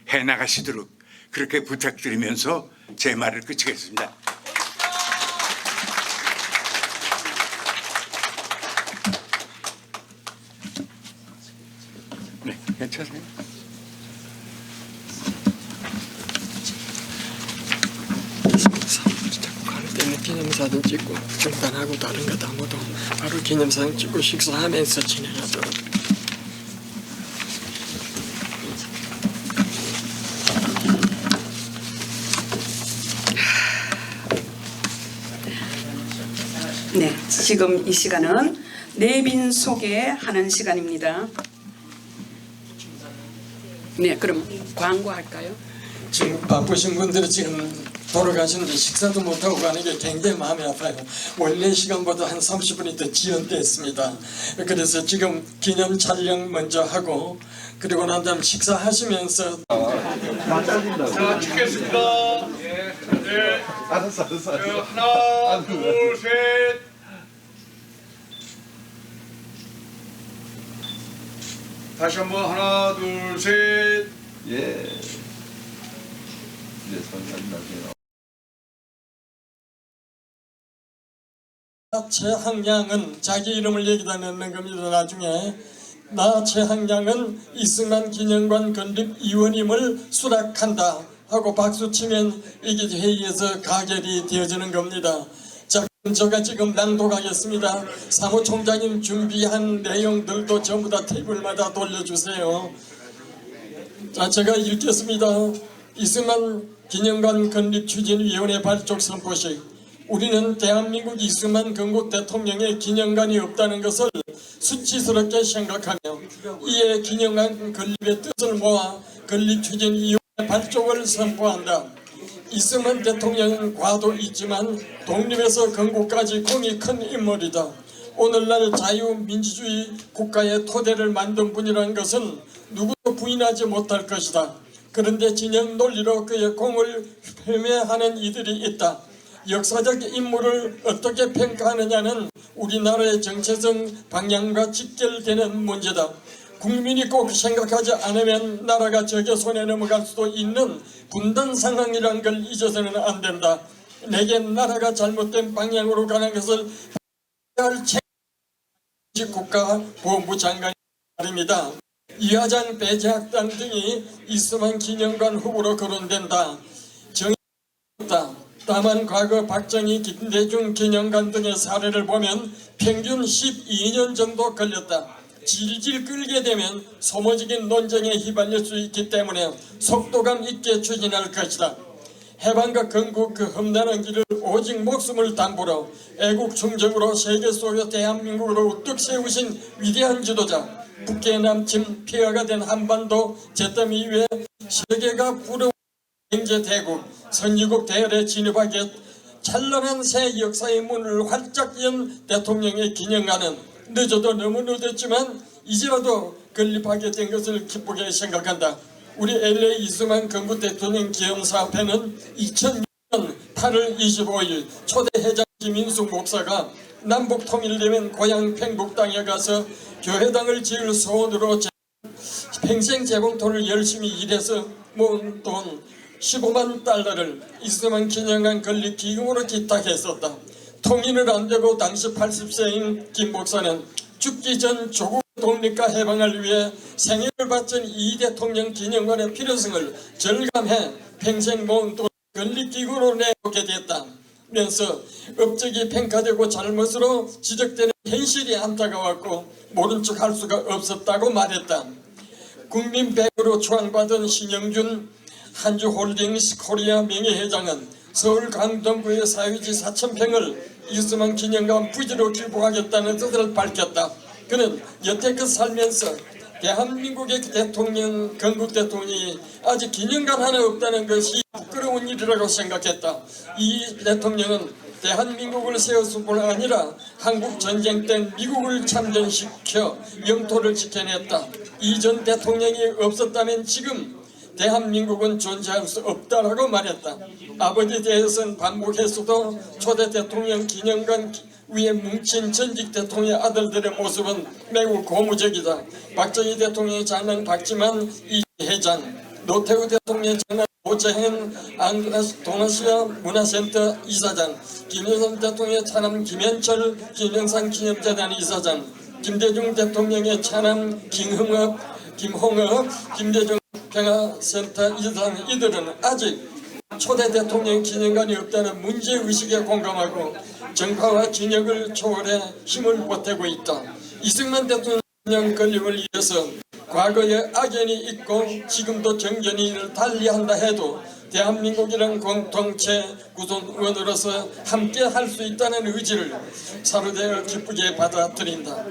해나가시도록 그렇게 부탁드리면서 제 말을 끝이겠습니다. 네, 괜찮아요. 갈 때는 기념사진 찍고 중단하고 다른 거 다 모두 바로 기념사진 찍고 식사하면서 진행하도록. 네, 지금 이 시간은 내빈 소개하는 시간입니다. 네, 그럼 광고할까요? 지금 바쁘신 분들이 지금 돌아가시는데 식사도 못하고 가는 게 굉장히 마음이 아파요. 원래 시간보다 한 30분이 더 지연됐습니다. 그래서 지금 기념 촬영 먼저 하고 그리고 난 다음 식사하시면서 자, 찍겠습니다. 네. 알았어. 하나, 둘, 셋. 다시 한번 하나, 둘, 셋. 예. 이제 선사님 나중에 최항량은 자기 이름을 여기다 넣는 겁니다. 나중에 나 최항량은 이승만 기념관 건립 이원임을 수락한다 하고 박수치면 이게 회의에서 가결이 되어지는 겁니다. 자, 그럼 제가 지금 낭독하겠습니다. 사무총장님 준비한 내용들도 전부 다 테이블마다 돌려주세요. 자, 제가 읽겠습니다. 이승만 기념관 건립 추진위원회 발족 선포식. 우리는 대한민국 이승만 건국 대통령의 기념관이 없다는 것을 수치스럽게 생각하며 이에 기념관 건립의 뜻을 모아 건립추진위원회 발족을 선포한다. 이승만 대통령은 과도 있지만 독립에서 건국까지 공이 큰 인물이다. 오늘날 자유민주주의 국가의 토대를 만든 분이라는 것은 누구도 부인하지 못할 것이다. 그런데 진영 논리로 그의 공을 폄훼하는 이들이 있다. 역사적 인물을 어떻게 평가하느냐는 우리나라의 정체성 방향과 직결되는 문제다. 국민이 꼭 생각하지 않으면 나라가 적의 손에 넘어갈 수도 있는 분단 상황이란 걸 잊어서는 안 된다. 내겐 나라가 잘못된 방향으로 가는 것을 할 국가보훈부 장관이 말입니다. 이화장 배재학당 등이 이승만 기념관 후보로 거론된다. 정의 없다. 다만 과거 박정희 김대중 기념관 등의 사례를 보면 평균 12년 정도 걸렸다. 질질 끌게 되면 소모적인 논쟁에 휘말릴 수 있기 때문에 속도감 있게 추진할 것이다. 해방과 건국 그 험난한 길을 오직 목숨을 담보로 애국 충정으로 세계 속에 대한민국을 우뚝 세우신 위대한 지도자, 북계 남침 폐허가 된 한반도 제땀 이후에 세계가 부러운 경제대국 선진국 대열에 진입하기에 찬란한 새 역사의 문을 활짝 연 대통령의 기념관은 늦어도 너무 늦었지만 이제라도 건립하게 된 것을 기쁘게 생각한다. 우리 LA 이승만 건국 대통령 기념사업회는 2006년 8월 25일 초대 회장 김인숙 목사가 남북 통일되면 고향 평북 땅에 가서 교회당을 지을 소원으로 평생 재봉토를 열심히 일해서 모은 돈 15만 달러를 이승만 기념관 건립 기금으로 기탁했었다. 통일을 안되고 당시 80세인 김 목사는 죽기 전 조국 독립과 해방을 위해 생애를 바친 이 대통령 기념관의 필요성을 절감해 평생 모은 돈 건립기금으로 내놓게 됐다. 면서 업적이 평가되고 잘못으로 지적되는 현실이 안타까웠고 모른 척 할 수가 없었다고 말했다. 국민배우로 추앙받은 신영준 한주홀딩스 코리아 명예회장은 서울 강동구의 사유지 4,000평을 이승만 기념관 부지로 기부하겠다는 뜻을 밝혔다. 그는 여태껏 살면서 대한민국의 대통령, 건국 대통령이 아직 기념관 하나 없다는 것이 부끄러운 일이라고 생각했다. 이 대통령은 대한민국을 세웠을 뿐 아니라 한국 전쟁 때 미국을 참전시켜 영토를 지켜냈다. 이전 대통령이 없었다면 지금 대한민국은 존재할 수 없다라고 말했다. 아버지에 대해서는 반복했어도 초대 대통령 기념관 위에 뭉친 전직 대통령의 아들들의 모습은 매우 고무적이다. 박정희 대통령의 장남 박지만 이 회장, 노태우 대통령의 장남 오재현 동아시아 문화센터 이사장, 김여성 대통령의 차남 김현철 김영상 기념재단 이사장, 김대중 대통령의 차남 김홍업 김대중 평화센터 이사장, 이들은 아직 초대 대통령 기념관이 없다는 문제의식에 공감하고 정파와 진영을 초월해 힘을 보태고 있다. 이승만 대통령 건립을 위해서 과거에 악연이 있고 지금도 정전이 달리한다 해도 대한민국이라는 공동체 구성원으로서 함께 할 수 있다는 의지를 사르되어 기쁘게 받아들인다.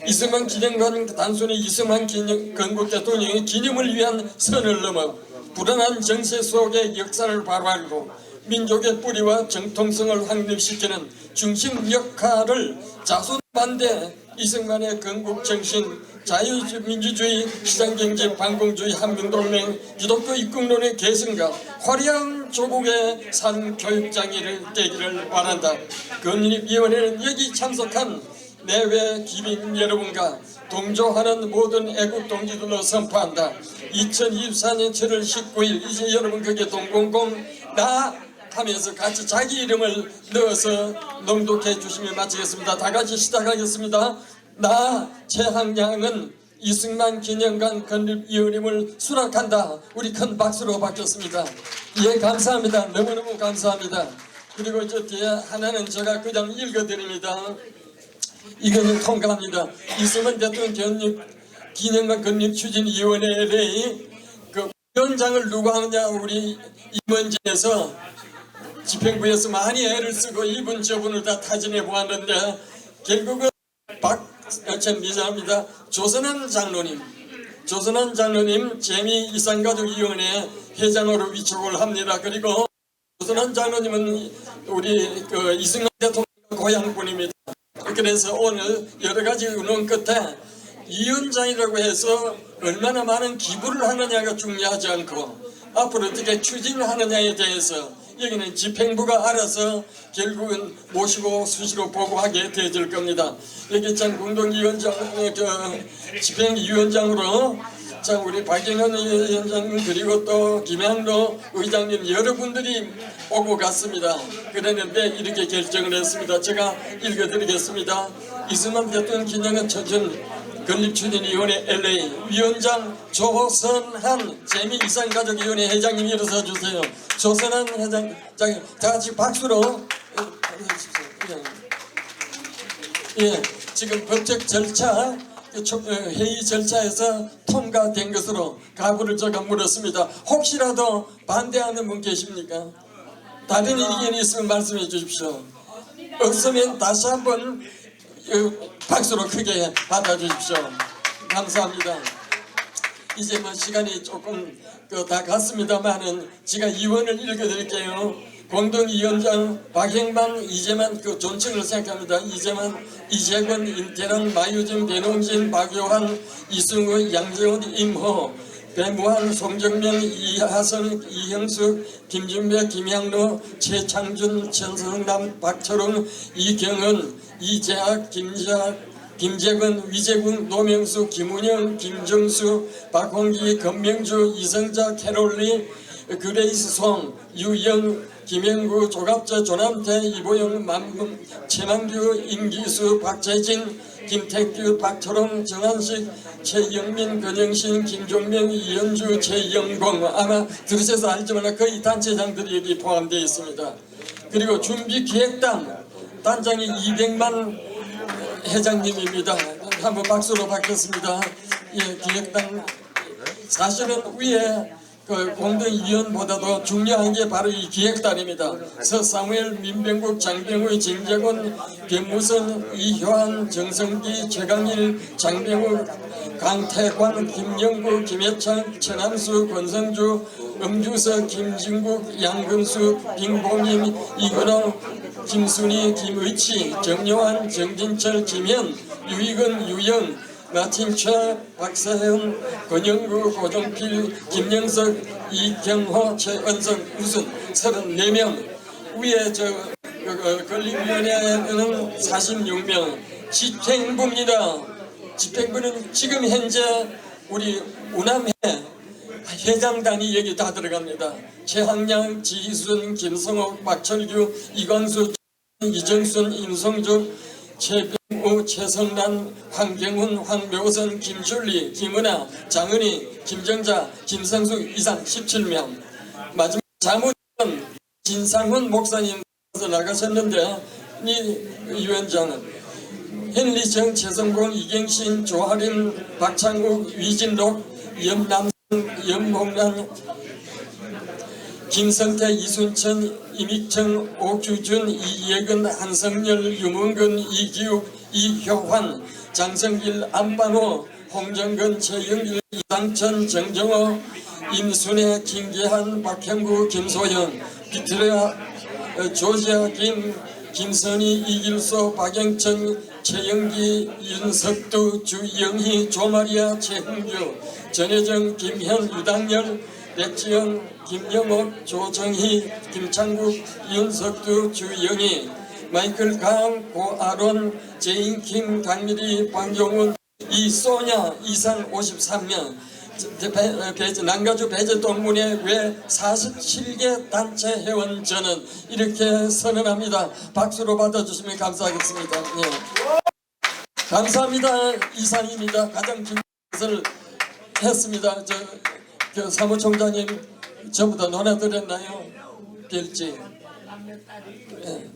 이승만 기념관은 단순히 이승만 건국 대통령의 기념을 위한 선을 넘어 불안한 정세 속의 역사를 바로알고 민족의 뿌리와 정통성을 확립시키는 중심 역할을 자손반대 이승만의 건국 정신, 자유민주주의, 시장경제, 반공주의, 한민동맹, 기독교 입국론의 계승과 화려한 조국의 산 교육장애를 떼기를 바란다. 건립위원회는 여기 참석한 내외 기빈 여러분과 동조하는 모든 애국 동지들로 선포한다. 2024년 7월 19일 이제 여러분 거기에 동공공 나 하면서 같이 자기 이름을 넣어서 낭독해 주시면 마치겠습니다. 다 같이 시작하겠습니다. 나 최항량은 이승만 기념관 건립위원임을 수락한다. 우리 큰 박수로 받겠습니다. 예, 감사합니다. 너무너무 감사합니다. 그리고 저 뒤에 하나는 제가 그냥 읽어드립니다. 이거는 통과합니다. 이승만 대통령 기념관 건립추진위원회의 그 위원장을 누가 하느냐, 우리 임원진에서 집행부에서 많이 애를 쓰고 이분 저분을 다 타진해 보았는데 결국은 미사합니다. 조선한 장로님 재미이산가족위원회 회장으로 위촉을 합니다. 그리고 조선한 장로님은 우리 그 이승만 대통령 고향분입니다. 그래서 오늘 여러 가지 의논 끝에 위원장이라고 해서 얼마나 많은 기부를 하느냐가 중요하지 않고 앞으로 어떻게 추진하느냐에 대해서 여기는 집행부가 알아서 결국은 모시고 수시로 보고하게 되어질 겁니다. 여기 참 공동위원장, 집행위원장으로 참 우리 박영현 위원장님 그리고 또 김양로 의장님 여러분들이 오고 갔습니다. 그랬는데 이렇게 결정을 했습니다. 제가 읽어드리겠습니다. 이승만 대통령 기념관 천천 건립추진위원회 LA 위원장 조선한 재미이산가족위원회 회장님 일어서 주세요. 조선한 회장, 다 같이 박수로 예, 지금 법적 절차 회의 절차에서 통과된 것으로 가부를 제가 물었습니다. 혹시라도 반대하는 분 계십니까? 다른 의견이 있으면 말씀해 주십시오. 없으면 다시 한번 박수로 크게 받아주십시오. 감사합니다. 이제 뭐 시간이 조금 다 갔습니다만은 제가 이원을 읽어드릴게요. 공동위원장 박행만, 이재만 그 존칭을 생각합니다. 이재만, 이재권, 임태란, 마유진, 배농진, 박요한, 이승우, 양재훈, 임호, 배무한, 송정명, 이하성, 이형숙, 김준배, 김향로, 최창준, 천성남, 박철웅, 이경은, 이재학, 김재학, 김재근, 위재국, 노명수, 김운영, 김정수, 박홍기, 건명주, 이성자, 캐롤리, 그레이스 송, 유영, 김영구, 조갑재, 조남태, 이보영, 만금, 최만규, 임기수, 박재진, 김택규, 박철웅, 정한식, 최영민, 건영신, 김종명, 이현주, 최영공. 아마 들으셔서 알지만 거의 단체장들이 여기 포함되어 있습니다. 그리고 준비기획단 단장이 200만 회장님입니다. 한번 박수로 받겠습니다. 예, 기획단 사실은 위에 그 공동위원보다도 중요한 게 바로 이 기획단입니다. 서사무엘, 민병국, 장병의, 진재곤, 김무선, 이효한, 정성기, 최강일, 장병욱, 강태관, 김영구, 김혜창, 최남수, 권성주, 음주석, 김진국, 양금수, 빙봉임, 이근호, 김순희, 김의치, 정요한, 정진철, 김현, 유익은, 유영, 마틴최, 박세현, 권영구, 고종필, 김영석, 이경호, 최은성, 우순 34명. 위에 권리위원회는 46명. 집행부입니다. 집행부는 지금 현재 우리 우남회 회장단이 여기 다 들어갑니다. 최학량, 지희순, 김성옥, 박철규, 이광수, 이정순, 임성주, 최병우, 최성란, 황경훈, 황묘선, 김줄리, 김은아, 장은희, 김정자, 김성숙 이상 17명. 마지막 자문은 진상훈 목사님 나가셨는데 이 위원장은 hen리정, 최성공, 이경신, 조하림, 박창국, 위진록, 염남성, 염홍란, 김성태, 이순천, 이믹정, 오규준, 이예근, 한성열, 유문근, 이기욱, 이효환, 장성길, 안반호, 홍정근, 최영길, 이상천, 정정호, 임순애, 김계한, 박형구, 김소영, 비트레아, 조지아, 김선희, 이길소, 박영천, 최영기, 윤석두, 주영희, 조마리아, 최흥규, 전혜정, 김현, 유당열, 백지영, 김영옥, 조정희, 김창국, 윤석두, 주영희, 마이클 강, 고아론, 제인킴, 강미리, 방종훈, 이소냐, 이상 53명. 남가주 배제동문회 외 47개 단체 회원 저는 이렇게 선언합니다. 박수로 받아주시면 감사하겠습니다. 예. 감사합니다. 이상입니다. 가장 중요한 것을 했습니다. 저 사무총장님 전부 다 논해드렸나요? 별지. 예.